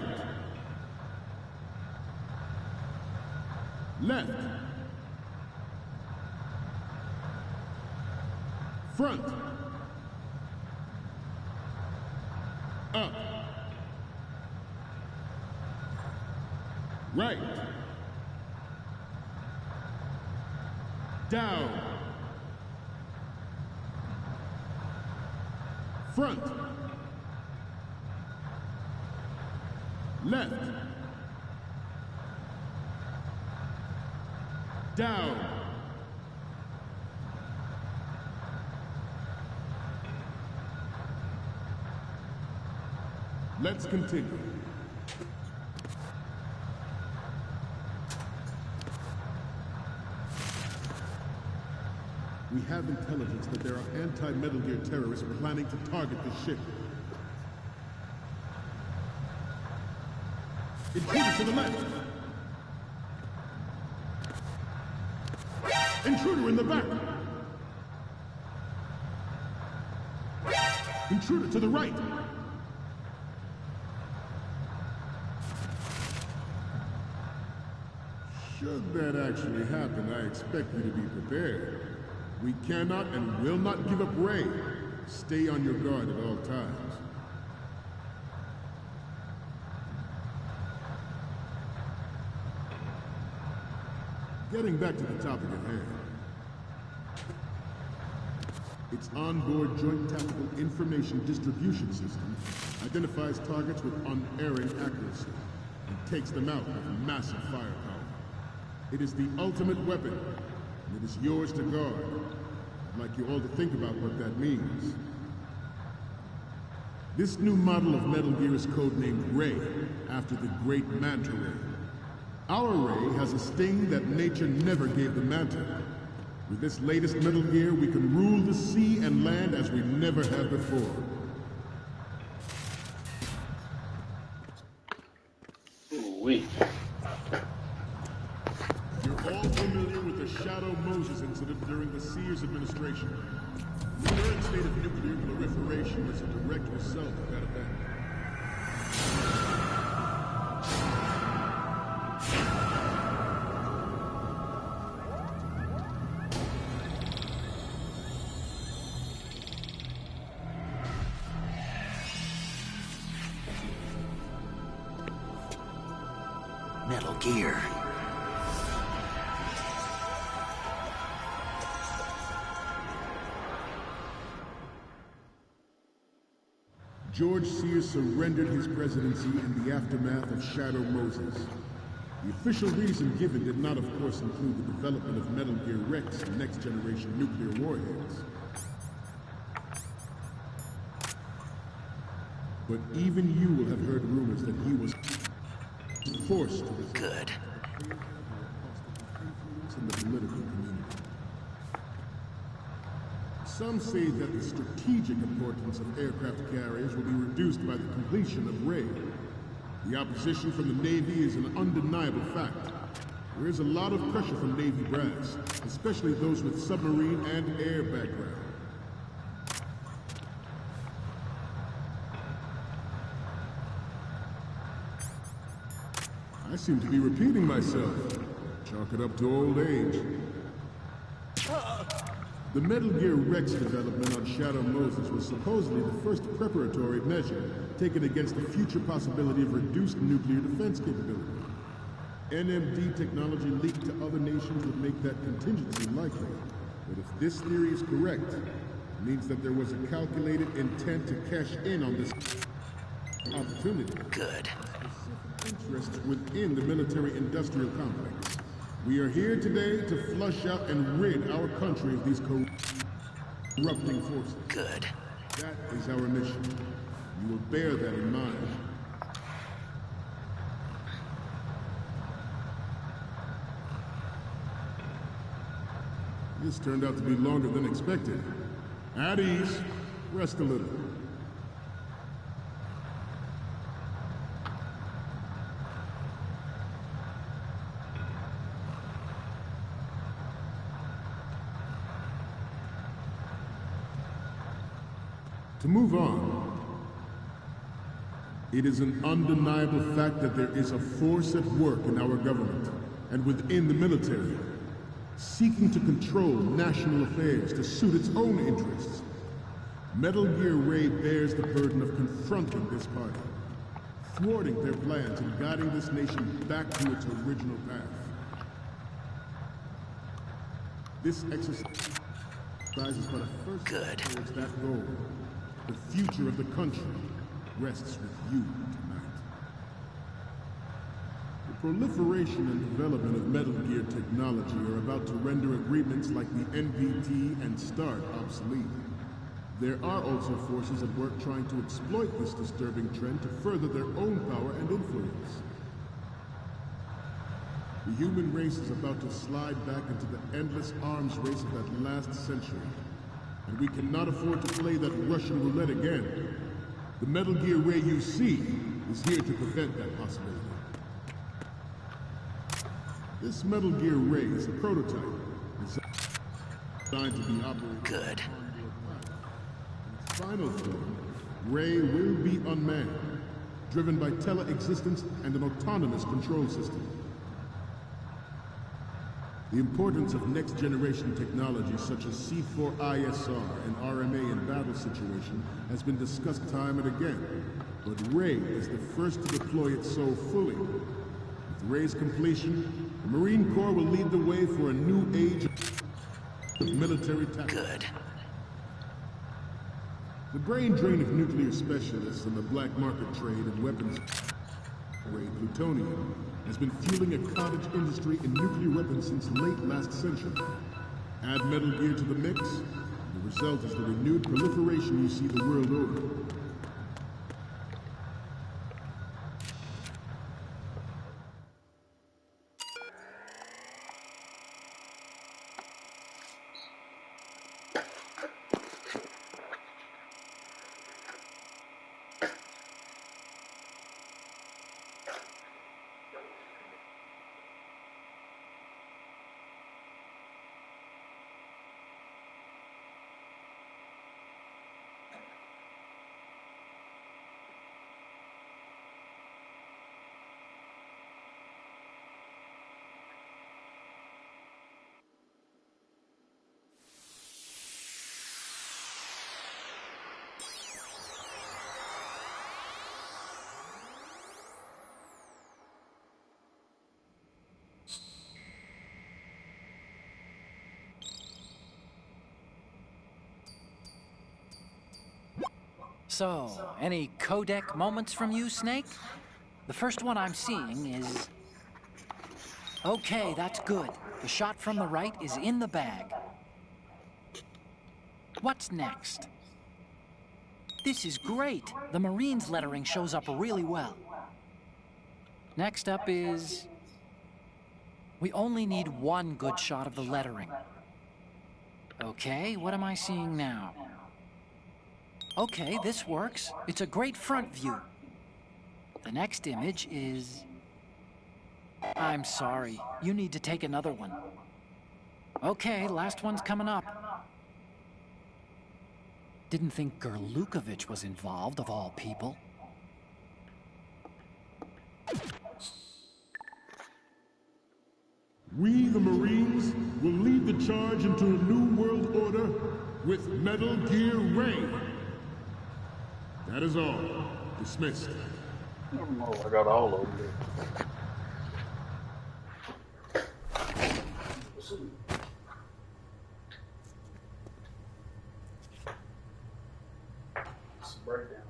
Left. Front. Up. Right. Down. Front. Left. Down. Let's continue. We have intelligence that there are anti-Metal Gear terrorists planning to target the ship. Intruder to the left! Intruder in the back! Intruder to the right! Should that actually happen, I expect you to be prepared. We cannot and will not give up Ray. Stay on your guard at all times. Getting back to the topic at hand. Its onboard Joint Tactical Information Distribution System identifies targets with unerring accuracy and takes them out with massive firepower. It is the ultimate weapon, and it is yours to guard. I'd like you all to think about what that means. This new model of Metal Gear is codenamed Ray, after the great Manta Ray. Our Ray has a sting that nature never gave the Manta. With this latest Metal Gear, we can rule the sea and land as we never have before. Ooh-wee. You're all familiar with the Shadow Moses incident during the Sears administration. The current state of nuclear proliferation is a direct result of that event. Metal Gear. George Sears surrendered his presidency in the aftermath of Shadow Moses. The official reason given did not, of course, include the development of Metal Gear Rex and next-generation nuclear warheads. But even you will have heard rumors that he was forced to resign. Good. In the political community. Some say that the strategic importance of aircraft carriers will be reduced by the completion of RAID. The opposition from the Navy is an undeniable fact. There is a lot of pressure from Navy brass, especially those with submarine and air background. I seem to be repeating myself. Chalk it up to old age. The Metal Gear Rex development on Shadow Moses was supposedly the first preparatory measure taken against the future possibility of reduced nuclear defense capability. NMD technology leaked to other nations would make that contingency likely. But if this theory is correct, it means that there was a calculated intent to cash in on this opportunity. Good. Interest within the military-industrial complex. We are here today to flush out and rid our country of these corrupting forces. Good. That is our mission. You will bear that in mind. This turned out to be longer than expected. At ease. Rest a little. To move on, it is an undeniable fact that there is a force at work in our government and within the military, seeking to control national affairs to suit its own interests. Metal Gear Ray bears the burden of confronting this party, thwarting their plans and guiding this nation back to its original path. This exercise is but a first step towards that goal. The future of the country rests with you tonight. The proliferation and development of Metal Gear technology are about to render agreements like the NPT and START obsolete. There are also forces at work trying to exploit this disturbing trend to further their own power and influence. The human race is about to slide back into the endless arms race of that last century. And we cannot afford to play that Russian roulette again. The Metal Gear Ray you see is here to prevent that possibility. This Metal Gear Ray is a prototype designed to be operated. Good. In its final form, Ray will be unmanned, driven by tele-existence and an autonomous control system. The importance of next-generation technologies such as C4ISR and RMA in battle situation has been discussed time and again, but Ray is the first to deploy it so fully. With Ray's completion, the Marine Corps will lead the way for a new age of military tactics. Good. The brain drain of nuclear specialists and the black market trade in weapons grade plutonium has been fueling a cottage industry in nuclear weapons since late last century. Add Metal Gear to the mix, the result is the renewed proliferation you see the world over. So, any codec moments from you, Snake? The first one I'm seeing is... Okay, that's good. The shot from the right is in the bag. What's next? This is great. The Marines lettering shows up really well. Next up is... we only need one good shot of the lettering. Okay, what am I seeing now? Okay, this works. It's a great front view. The next image is... I'm sorry. You need to take another one. Okay, last one's coming up. Didn't think Gerlukovich was involved, of all people. We, the Marines, will lead the charge into a new world order with Metal Gear Ray. That is all. Dismissed. I don't know, I got all of them. It's a breakdown.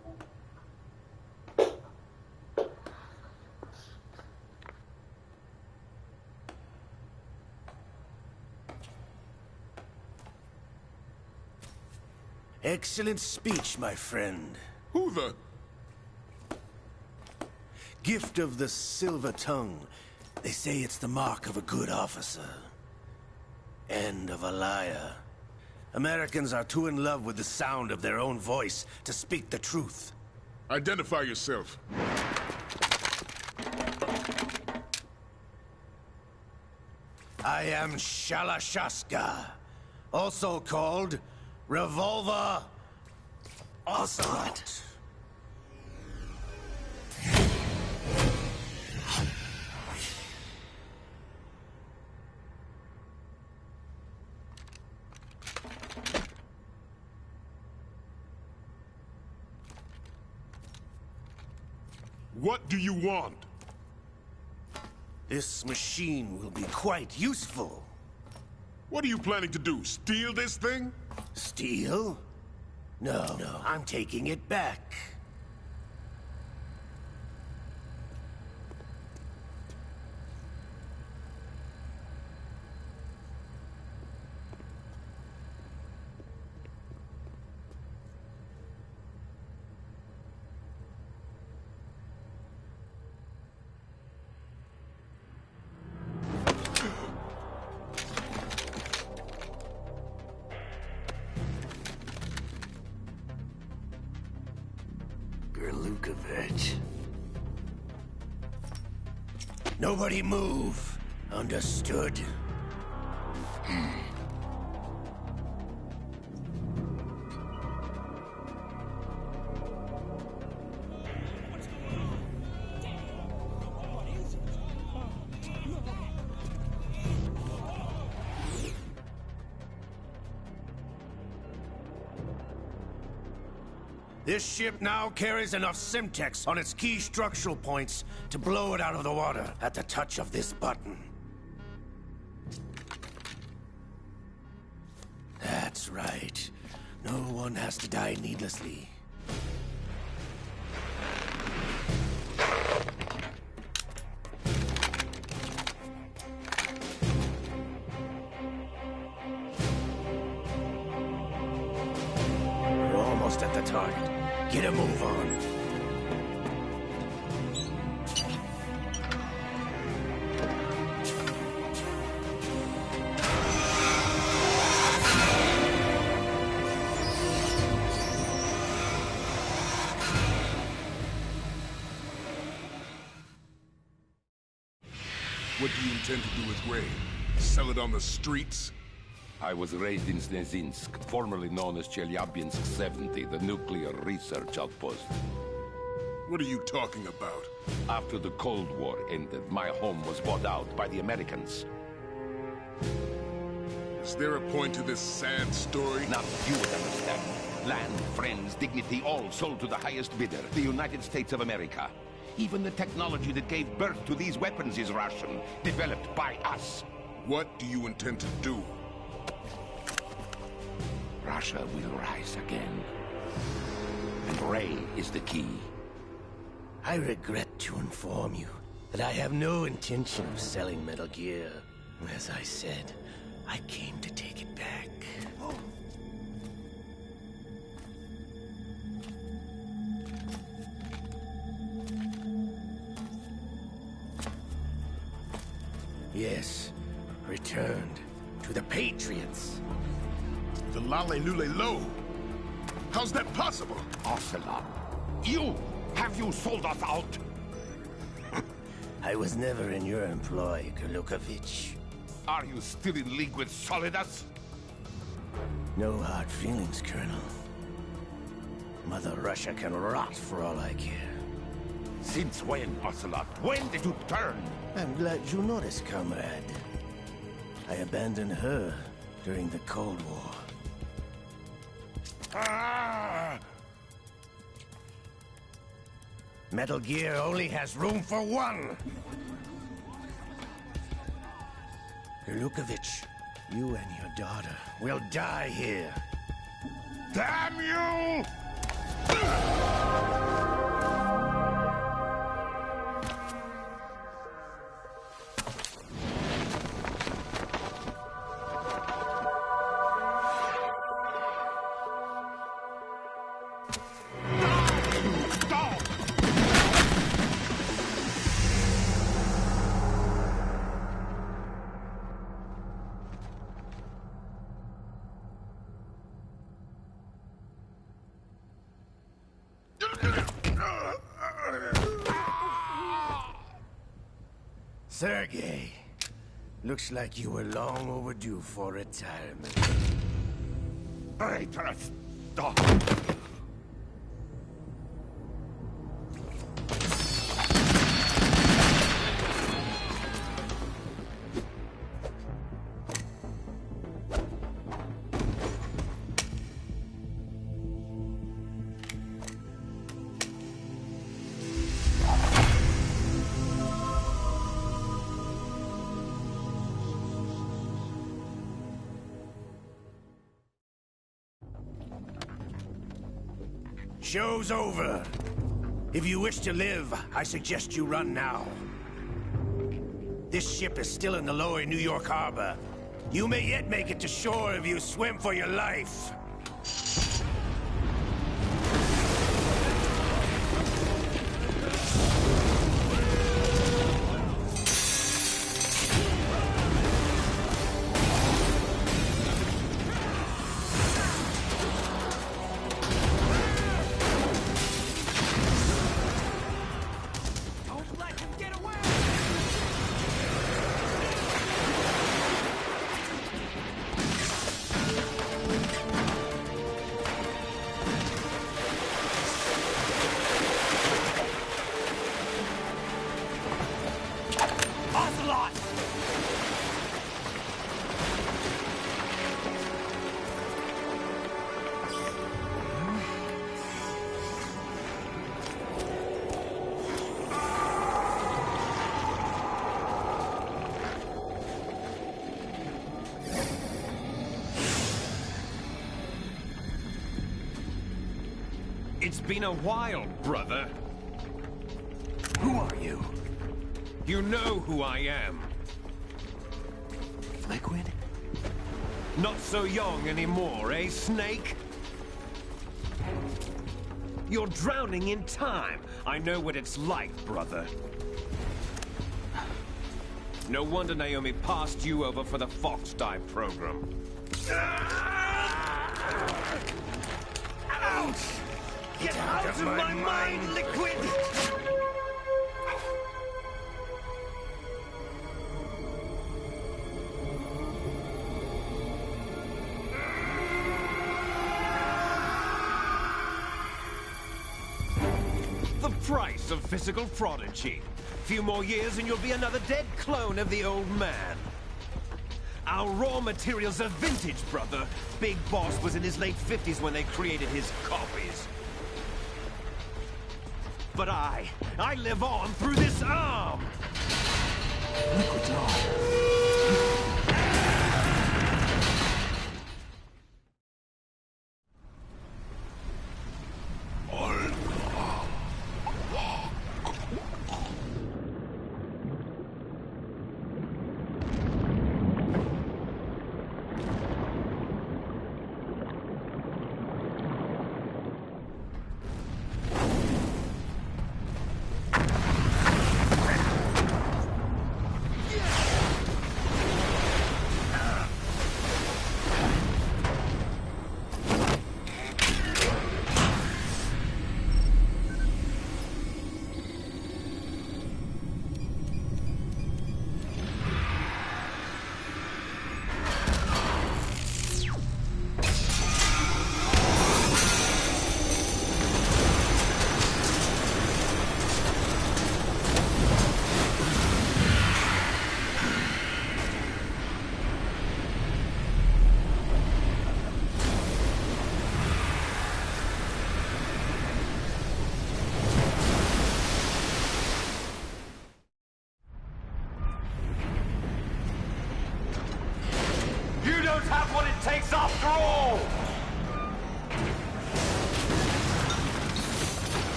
Excellent speech, my friend. Who the? Gift of the silver tongue. They say it's the mark of a good officer. And of a liar. Americans are too in love with the sound of their own voice to speak the truth. Identify yourself. I am Shalashaska, also called Revolver Ocelot. What do you want? This machine will be quite useful. What are you planning to do? Steal this thing? Steal? No, I'm taking it back. Gerlukovich. Nobody move. Understood? This ship now carries enough Simtex on its key structural points to blow it out of the water at the touch of this button. That's right. No one has to die needlessly. We're almost at the target. Get a move on. What do you intend to do with Ray? Sell it on the streets? I was raised in Snezinsk, formerly known as Chelyabinsk 70, the nuclear research outpost. What are you talking about? After the Cold War ended, my home was bought out by the Americans. Is there a point to this sad story? Now you would understand. Land, friends, dignity, all sold to the highest bidder, the United States of America. Even the technology that gave birth to these weapons is Russian, developed by us. What do you intend to do? Russia will rise again. And Ray is the key. I regret to inform you that I have no intention of selling Metal Gear. As I said, I came to take it back. Yes, returned to the Patriots. The Lale Lule Lo. How's that possible? Ocelot, have you sold us out? I was never in your employ, Kulukovich. Are you still in league with Solidus? No hard feelings, Colonel. Mother Russia can rot for all I care. Since when, Ocelot? When did you turn? I'm glad you noticed, comrade. I abandoned her during the Cold War. Ah! Metal Gear only has room for one! Kulukovich, you and your daughter will die here. Damn you! Sergei, looks like you were long overdue for retirement. Traitorous dog! Show's over. If you wish to live, I suggest you run now. This ship is still in the lower New York harbor. You may yet make it to shore if you swim for your life. It's been a while, brother. Who are you? You know who I am. Liquid? Not so young anymore, eh, Snake? You're drowning in time. I know what it's like, brother. No wonder Naomi passed you over for the Fox Dive program. Ouch! Get out of my mind, Liquid! The price of physical prodigy. Few more years and you'll be another dead clone of the old man. Our raw materials are vintage, brother. Big Boss was in his late 50s when they created his copies. But I live on through this arm! Liquid's on.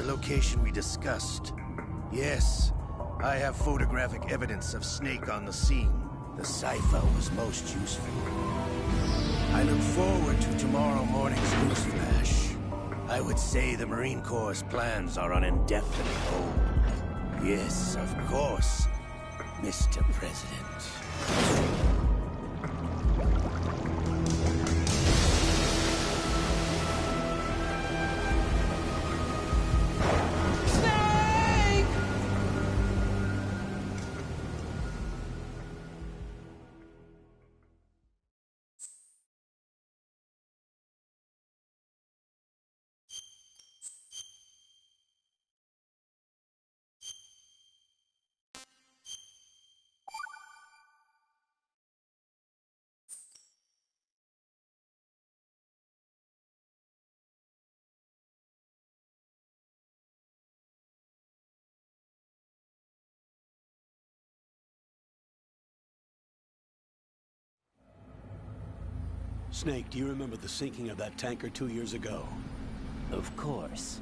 the location we discussed. Yes, I have photographic evidence of Snake on the scene. The cipher was most useful. I look forward to tomorrow morning's news flash. I would say the Marine Corps' plans are on indefinite hold. Yes, of course, Mr. President. Snake, do you remember the sinking of that tanker 2 years ago? Of course.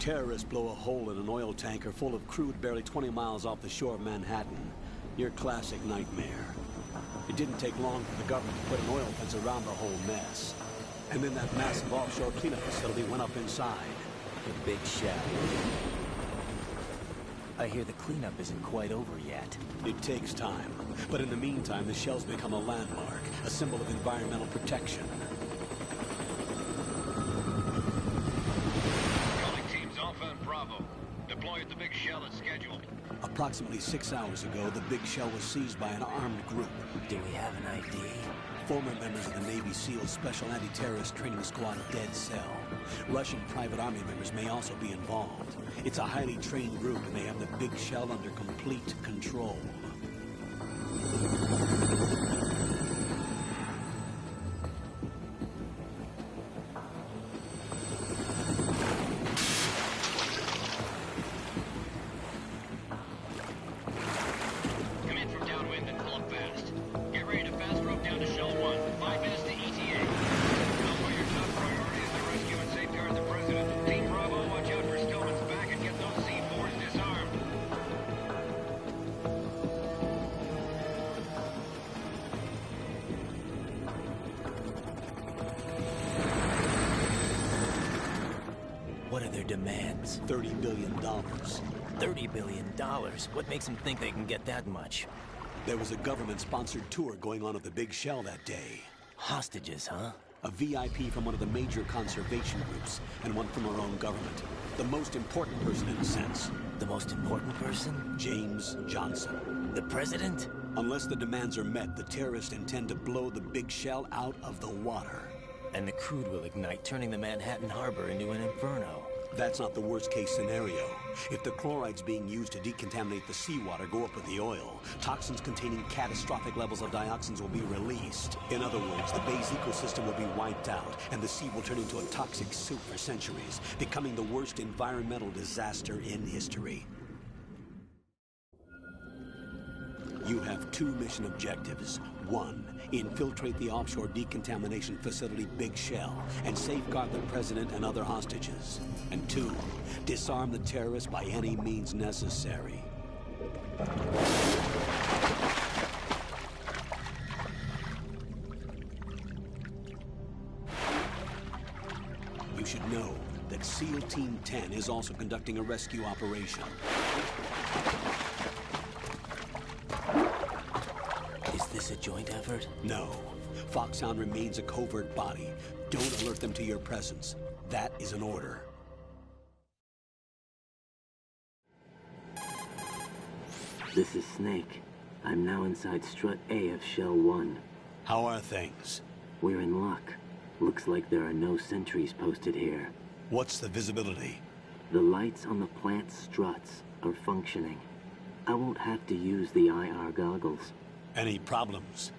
Terrorists blow a hole in an oil tanker full of crude barely 20 miles off the shore of Manhattan. Your classic nightmare. It didn't take long for the government to put an oil fence around the whole mess. And then that massive offshore cleanup facility went up inside. The big shell. I hear the cleanup isn't quite over yet. It takes time. But in the meantime, the shell's become a landmark, a symbol of environmental protection. Calling teams Alpha and Bravo. Deploy at the big shell as scheduled. Approximately 6 hours ago, the big shell was seized by an armed group. Do we have an ID? Former members of the Navy SEAL Special Anti-Terrorist Training Squad Dead Cell. Russian private army members may also be involved. It's a highly trained group, and they have the big shell under complete control. Come in from downwind and pull up fast. Get ready to fast rope down to Shell 1. 5 minutes to ETA. Know where your top priority is to rescue and safeguard the President. Team Bravo, watch out for Stillman's back and get those C4s disarmed. What are their demands? $30 billion. $30 billion? What makes them think they can get that much? There was a government-sponsored tour going on at the big shell that day. Hostages, huh? A VIP from one of the major conservation groups, and one from our own government. The most important person in a sense. The most important person? James Johnson. The president? Unless the demands are met, the terrorists intend to blow the big shell out of the water. And the crude will ignite, turning the Manhattan Harbor into an inferno. That's not the worst-case scenario. If the chlorides being used to decontaminate the seawater go up with the oil, toxins containing catastrophic levels of dioxins will be released. In other words, the bay's ecosystem will be wiped out, and the sea will turn into a toxic soup for centuries, becoming the worst environmental disaster in history. You have 2 mission objectives. 1, infiltrate the offshore decontamination facility Big Shell and safeguard the president and other hostages. And 2, disarm the terrorists by any means necessary. You should know that SEAL Team 10 is also conducting a rescue operation. Is this a joint effort? No. Foxhound remains a covert body. Don't alert them to your presence. That is an order. This is Snake. I'm now inside Strut A of Shell 1. How are things? We're in luck. Looks like there are no sentries posted here. What's the visibility? The lights on the plant's struts are functioning. I won't have to use the IR goggles. Any problems?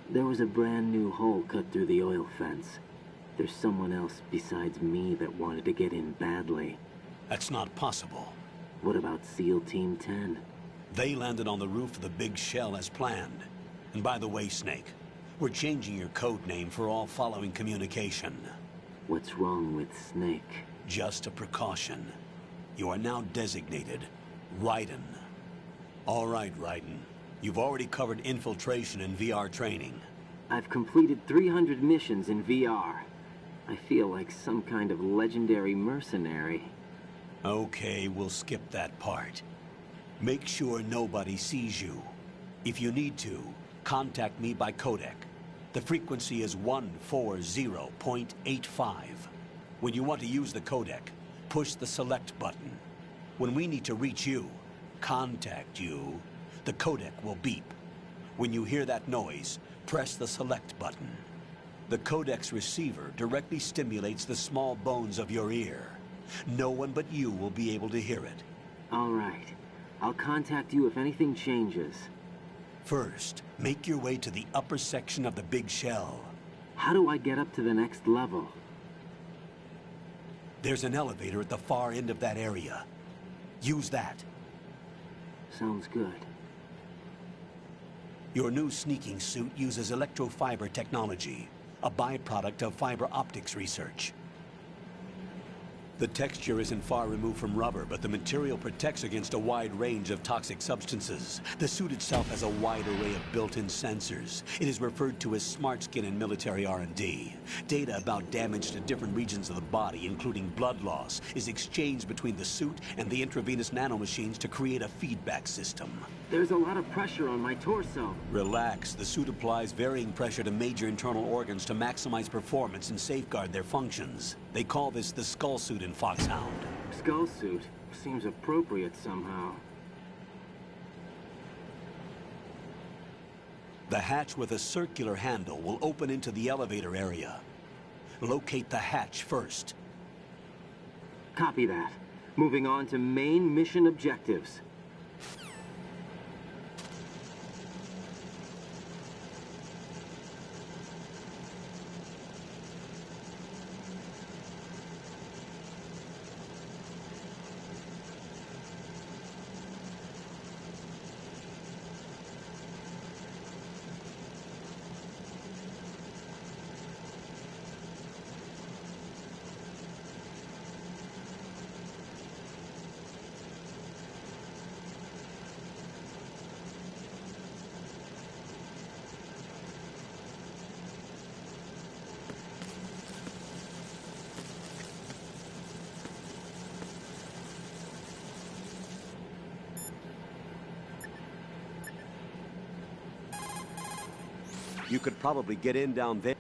There was a brand new hole cut through the oil fence. There's someone else besides me that wanted to get in badly. That's not possible. What about SEAL Team 10? They landed on the roof of the Big Shell as planned. And by the way, Snake, we're changing your code name for all following communication. What's wrong with Snake? Just a precaution. You are now designated Raiden. All right, Raiden. You've already covered infiltration and VR training. I've completed 300 missions in VR. I feel like some kind of legendary mercenary. Okay, we'll skip that part. Make sure nobody sees you. If you need to, contact me by codec. The frequency is 140.85. When you want to use the codec, push the select button. When we need to reach you, contact you, the codec will beep. When you hear that noise, press the select button. The codec's receiver directly stimulates the small bones of your ear. No one but you will be able to hear it. All right. I'll contact you if anything changes. First, make your way to the upper section of the big shell. How do I get up to the next level? There's an elevator at the far end of that area. Use that. Sounds good. Your new sneaking suit uses electrofiber technology, a byproduct of fiber optics research. The texture isn't far removed from rubber, but the material protects against a wide range of toxic substances. The suit itself has a wide array of built-in sensors. It is referred to as smart skin in military R&D. Data about damage to different regions of the body, including blood loss, is exchanged between the suit and the intravenous nanomachines to create a feedback system. There's a lot of pressure on my torso. Relax. The suit applies varying pressure to major internal organs to maximize performance and safeguard their functions. They call this the skull suit in Foxhound. Skull suit seems appropriate somehow. The hatch with a circular handle will open into the elevator area. Locate the hatch first. Copy that. Moving on to main mission objectives. You could probably get in down there.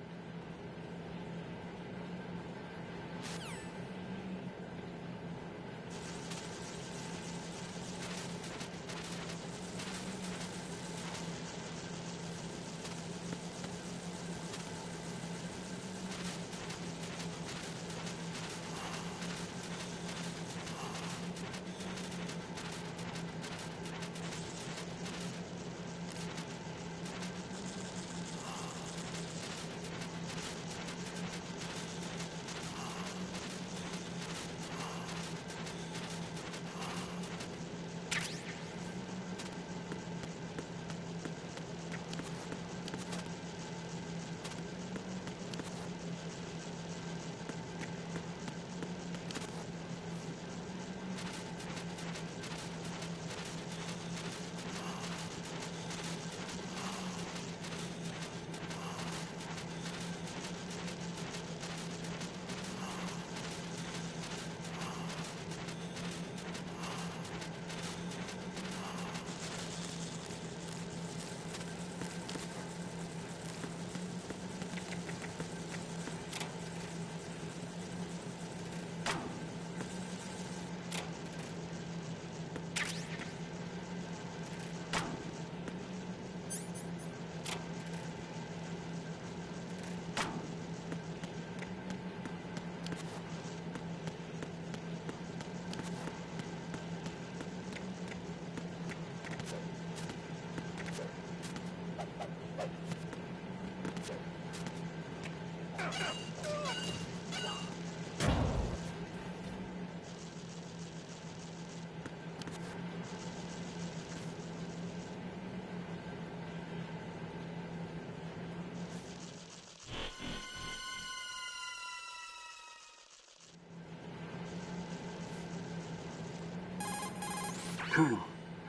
Colonel,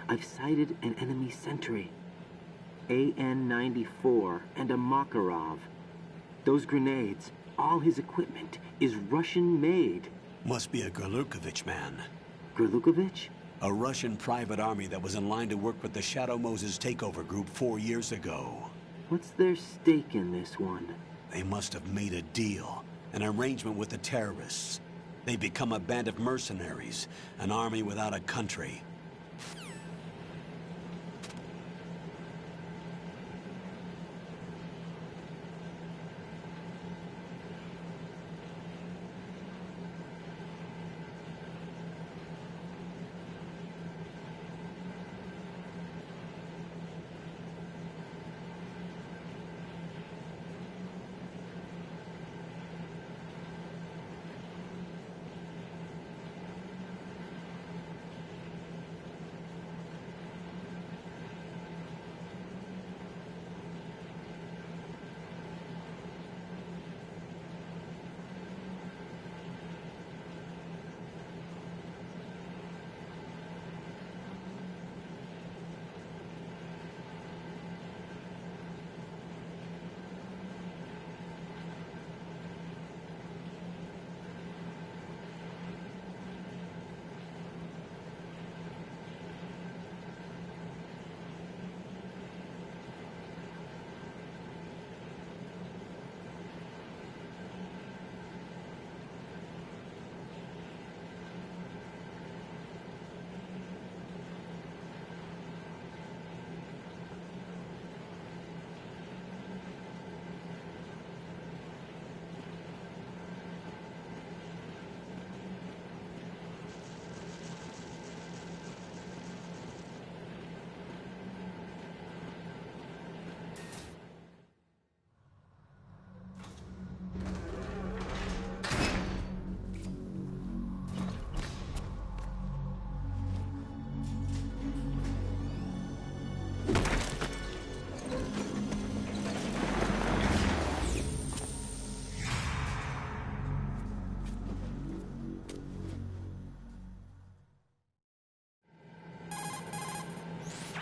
I've sighted an enemy sentry. AN-94 and a Makarov. Those grenades, all his equipment, is Russian-made. Must be a Gorlukovich man. Gorlukovich? A Russian private army that was in line to work with the Shadow Moses takeover group 4 years ago. What's their stake in this one? They must have made a deal, an arrangement with the terrorists. They become a band of mercenaries, an army without a country.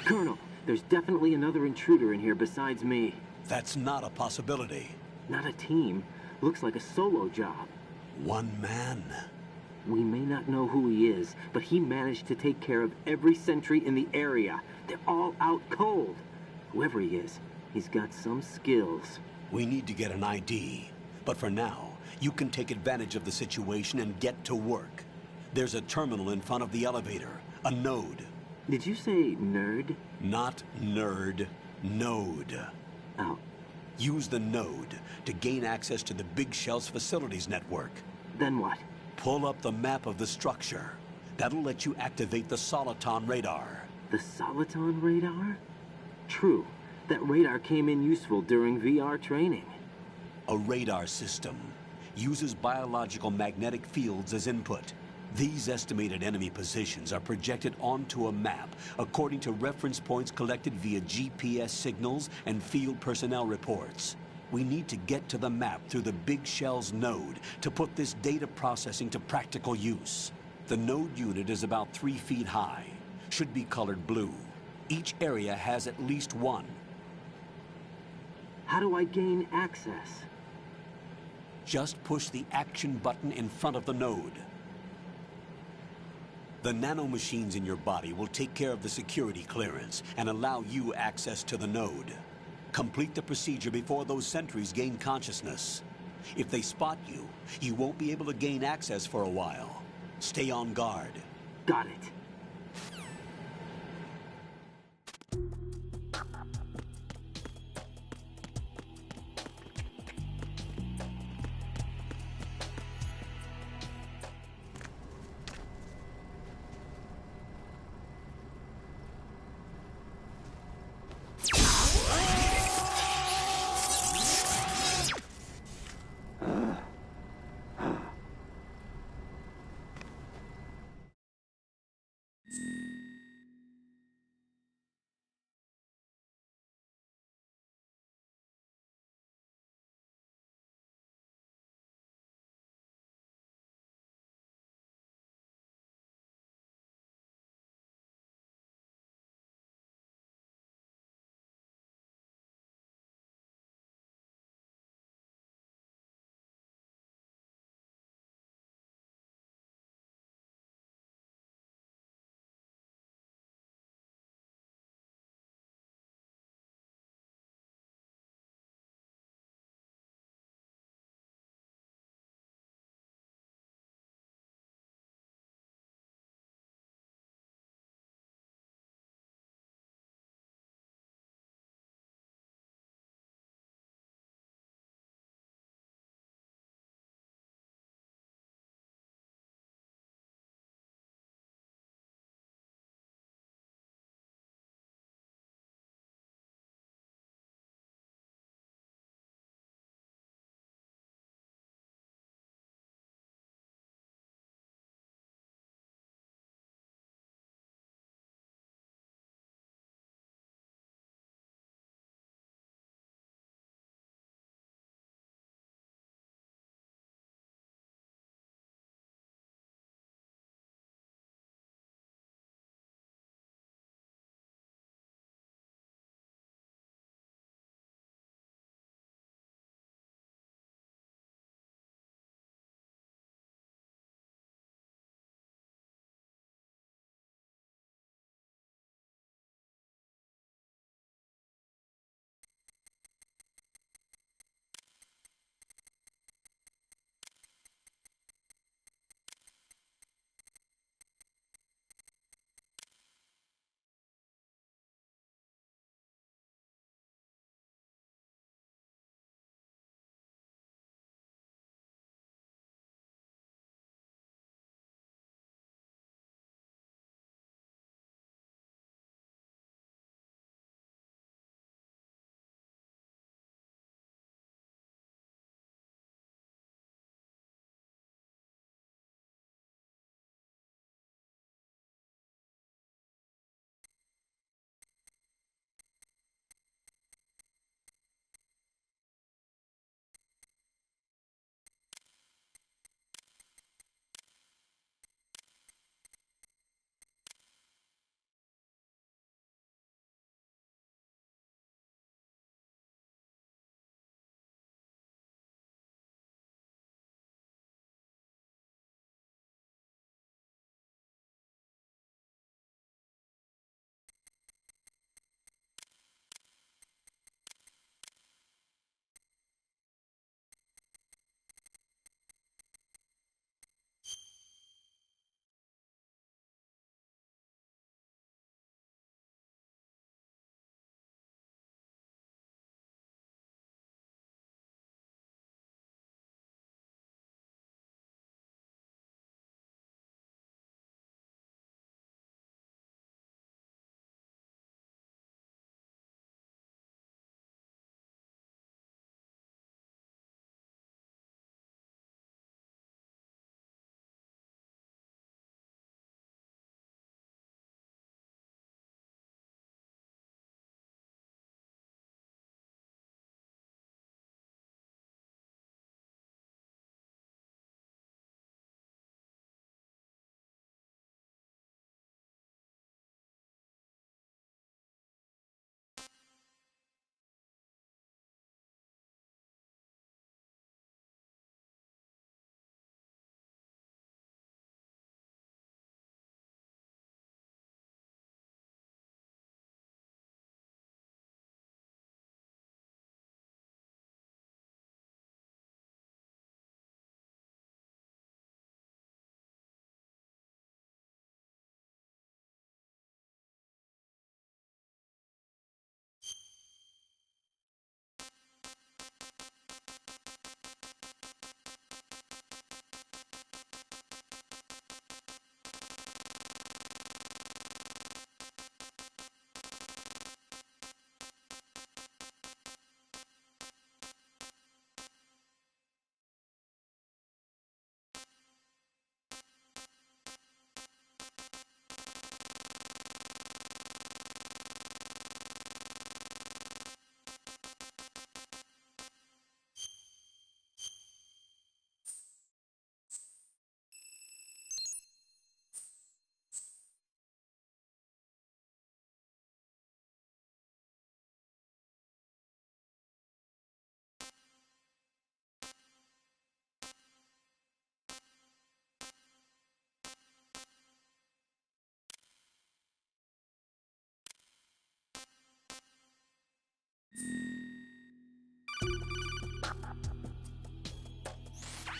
Colonel, there's definitely another intruder in here besides me. That's not a possibility. Not a team. Looks like a solo job. One man. We may not know who he is, but he managed to take care of every sentry in the area. They're all out cold. Whoever he is, he's got some skills. We need to get an ID. But for now, you can take advantage of the situation and get to work. There's a terminal in front of the elevator. A node. Did you say nerd? Not nerd. Node. Oh. Use the node to gain access to the Big Shell's facilities network. Then what? Pull up the map of the structure. That'll let you activate the Soliton radar. The Soliton radar? True. That radar came in useful during VR training. A radar system uses biological magnetic fields as input. These estimated enemy positions are projected onto a map according to reference points collected via GPS signals and field personnel reports. We need to get to the map through the Big Shell's node to put this data processing to practical use. The node unit is about 3 feet high, should be colored blue. Each area has at least one. How do I gain access? Just push the action button in front of the node. The nanomachines in your body will take care of the security clearance and allow you access to the node. Complete the procedure before those sentries gain consciousness. If they spot you, you won't be able to gain access for a while. Stay on guard. Got it.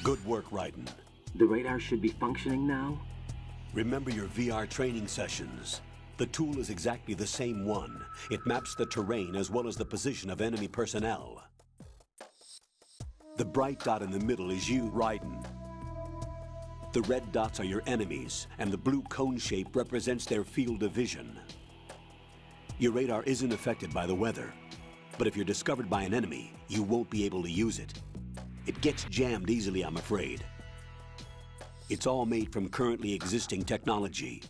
Good work, Raiden. The radar should be functioning now? Remember your VR training sessions. The tool is exactly the same one. It maps the terrain as well as the position of enemy personnel. The bright dot in the middle is you, Raiden. The red dots are your enemies, and the blue cone shape represents their field of vision. Your radar isn't affected by the weather, but if you're discovered by an enemy, you won't be able to use it. It gets jammed easily, I'm afraid. It's all made from currently existing technology.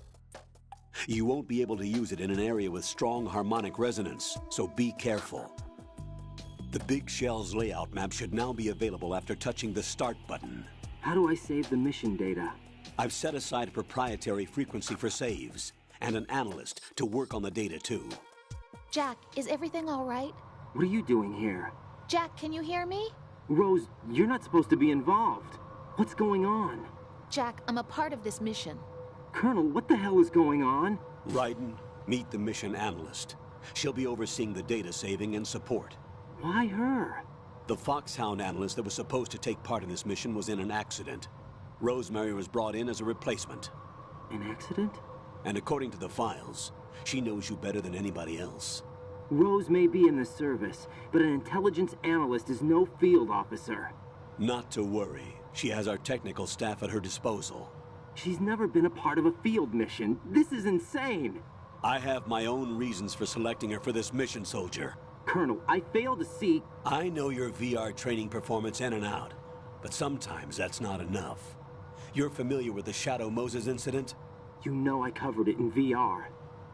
You won't be able to use it in an area with strong harmonic resonance, so be careful. The Big Shell's layout map should now be available after touching the Start button. How do I save the mission data? I've set aside a proprietary frequency for saves, and an analyst to work on the data too. Jack, is everything all right? What are you doing here? Jack, can you hear me? Rose, you're not supposed to be involved. What's going on? Jack, I'm a part of this mission. Colonel, what the hell is going on? Raiden, meet the mission analyst. She'll be overseeing the data saving and support. Why her? The Foxhound analyst that was supposed to take part in this mission was in an accident. Rosemary was brought in as a replacement. An accident? And according to the files, she knows you better than anybody else. Rose may be in the service, but an intelligence analyst is no field officer. Not to worry. She has our technical staff at her disposal. She's never been a part of a field mission. This is insane. I have my own reasons for selecting her for this mission, soldier. Colonel, I fail to see... I know your VR training performance in and out, but sometimes that's not enough. You're familiar with the Shadow Moses incident? You know I covered it in VR.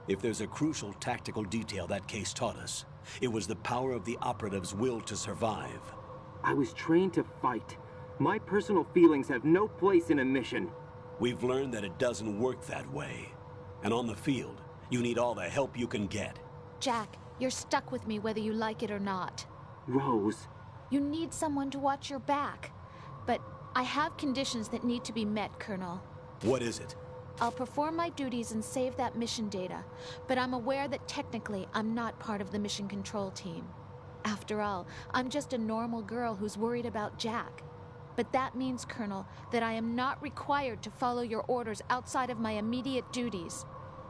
If there's a crucial tactical detail that case taught us, it was the power of the operative's will to survive. I was trained to fight. My personal feelings have no place in a mission. We've learned that it doesn't work that way. And on the field, you need all the help you can get. Jack, you're stuck with me whether you like it or not. Rose. You need someone to watch your back. But I have conditions that need to be met, Colonel. What is it? I'll perform my duties and save that mission data, but I'm aware that technically I'm not part of the mission control team. After all, I'm just a normal girl who's worried about Jack. But that means, Colonel, that I am not required to follow your orders outside of my immediate duties.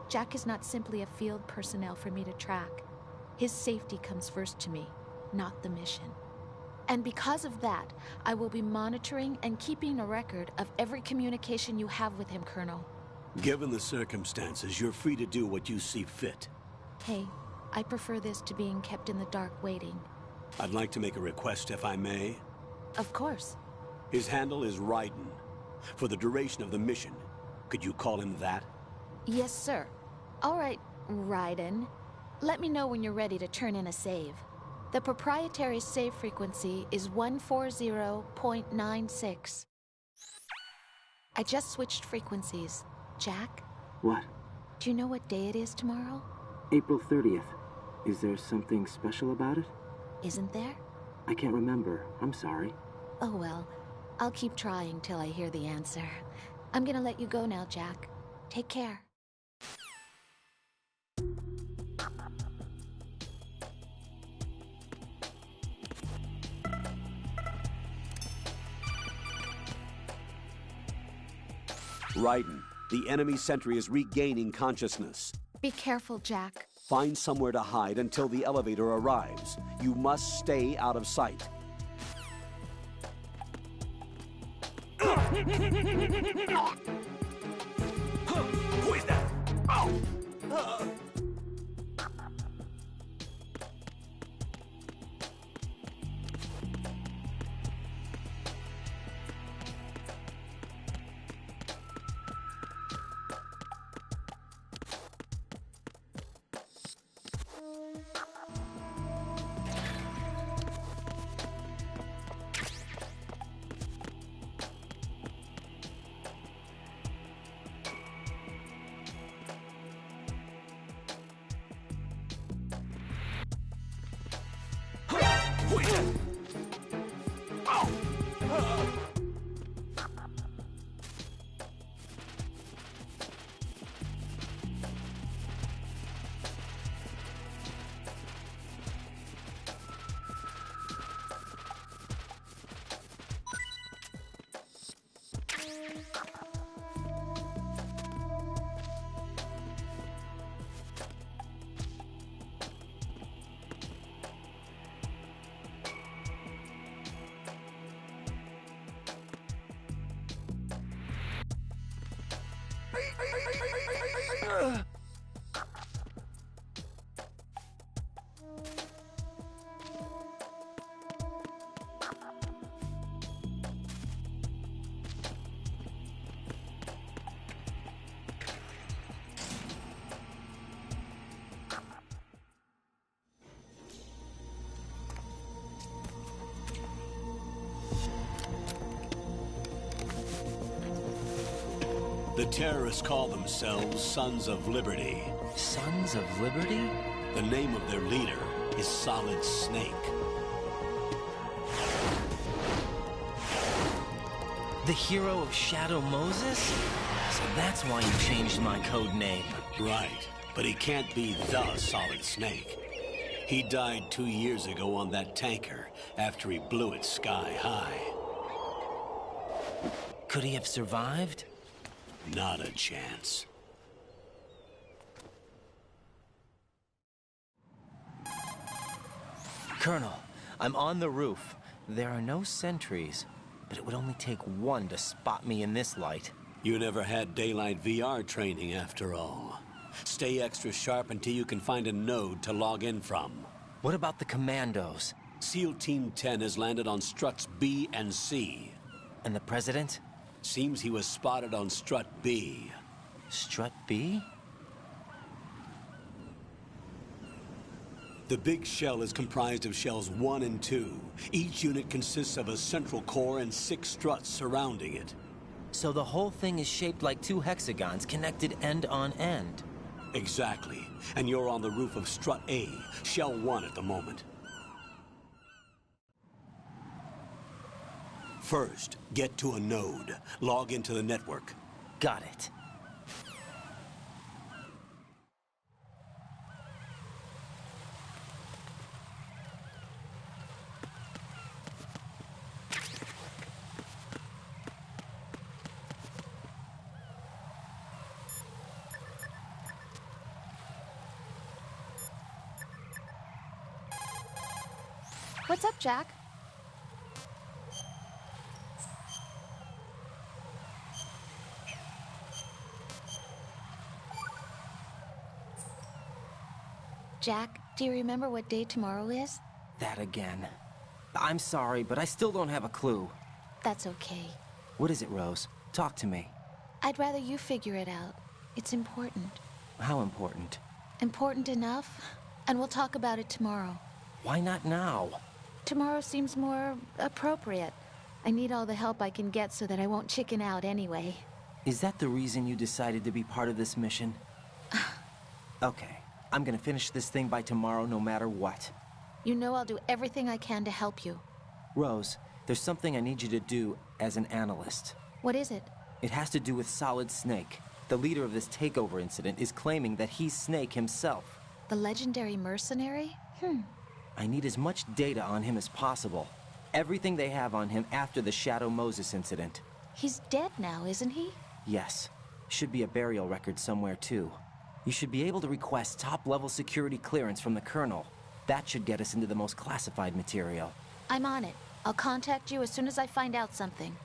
Jack is not simply a field personnel for me to track. His safety comes first to me, not the mission. And because of that, I will be monitoring and keeping a record of every communication you have with him, Colonel. Given the circumstances, you're free to do what you see fit. Hey, I prefer this to being kept in the dark waiting. I'd like to make a request, if I may. Of course. His handle is Raiden. For the duration of the mission, could you call him that? Yes, sir. All right, Raiden. Let me know when you're ready to turn in a save. The proprietary save frequency is 140.96. I just switched frequencies. Jack? What? Do you know what day it is tomorrow? April 30th. Is there something special about it? Isn't there? I can't remember. I'm sorry. Oh well. I'll keep trying till I hear the answer. I'm gonna let you go now, Jack. Take care. Raiden, the enemy sentry is regaining consciousness. Be careful, Jack. Find somewhere to hide until the elevator arrives. You must stay out of sight. Who is that? The terrorists call themselves Sons of Liberty. Sons of Liberty? The name of their leader is Solid Snake. The hero of Shadow Moses? So that's why you changed my code name. Right, but he can't be the Solid Snake. He died 2 years ago on that tanker after he blew it sky high. Could he have survived? Not a chance. Colonel, I'm on the roof. There are no sentries, but it would only take one to spot me in this light. You never had daylight VR training after all. Stay extra sharp until you can find a node to log in from. What about the commandos? SEAL Team 10 has landed on struts B and C. And the President? Seems he was spotted on strut B. Strut B? The big shell is comprised of shells 1 and 2. Each unit consists of a central core and 6 struts surrounding it. So the whole thing is shaped like 2 hexagons connected end on end. Exactly. And you're on the roof of strut A, shell 1 at the moment. First, get to a node. Log into the network. Got it. What's up, Jack? Jack, do you remember what day tomorrow is? That again. I'm sorry, but I still don't have a clue. That's okay. What is it, Rose? Talk to me. I'd rather you figure it out. It's important. How important? Important enough, and we'll talk about it tomorrow. Why not now? Tomorrow seems more appropriate. I need all the help I can get so that I won't chicken out anyway. Is that the reason you decided to be part of this mission? Okay, I'm gonna finish this thing by tomorrow no matter what. You know I'll do everything I can to help you. Rose, there's something I need you to do as an analyst. What is it? It has to do with Solid Snake. The leader of this takeover incident is claiming that he's Snake himself. The legendary mercenary? I need as much data on him as possible. Everything they have on him after the Shadow Moses incident. He's dead now, isn't he? Yes. Should be a burial record somewhere, too. You should be able to request top-level security clearance from the Colonel. That should get us into the most classified material. I'm on it. I'll contact you as soon as I find out something.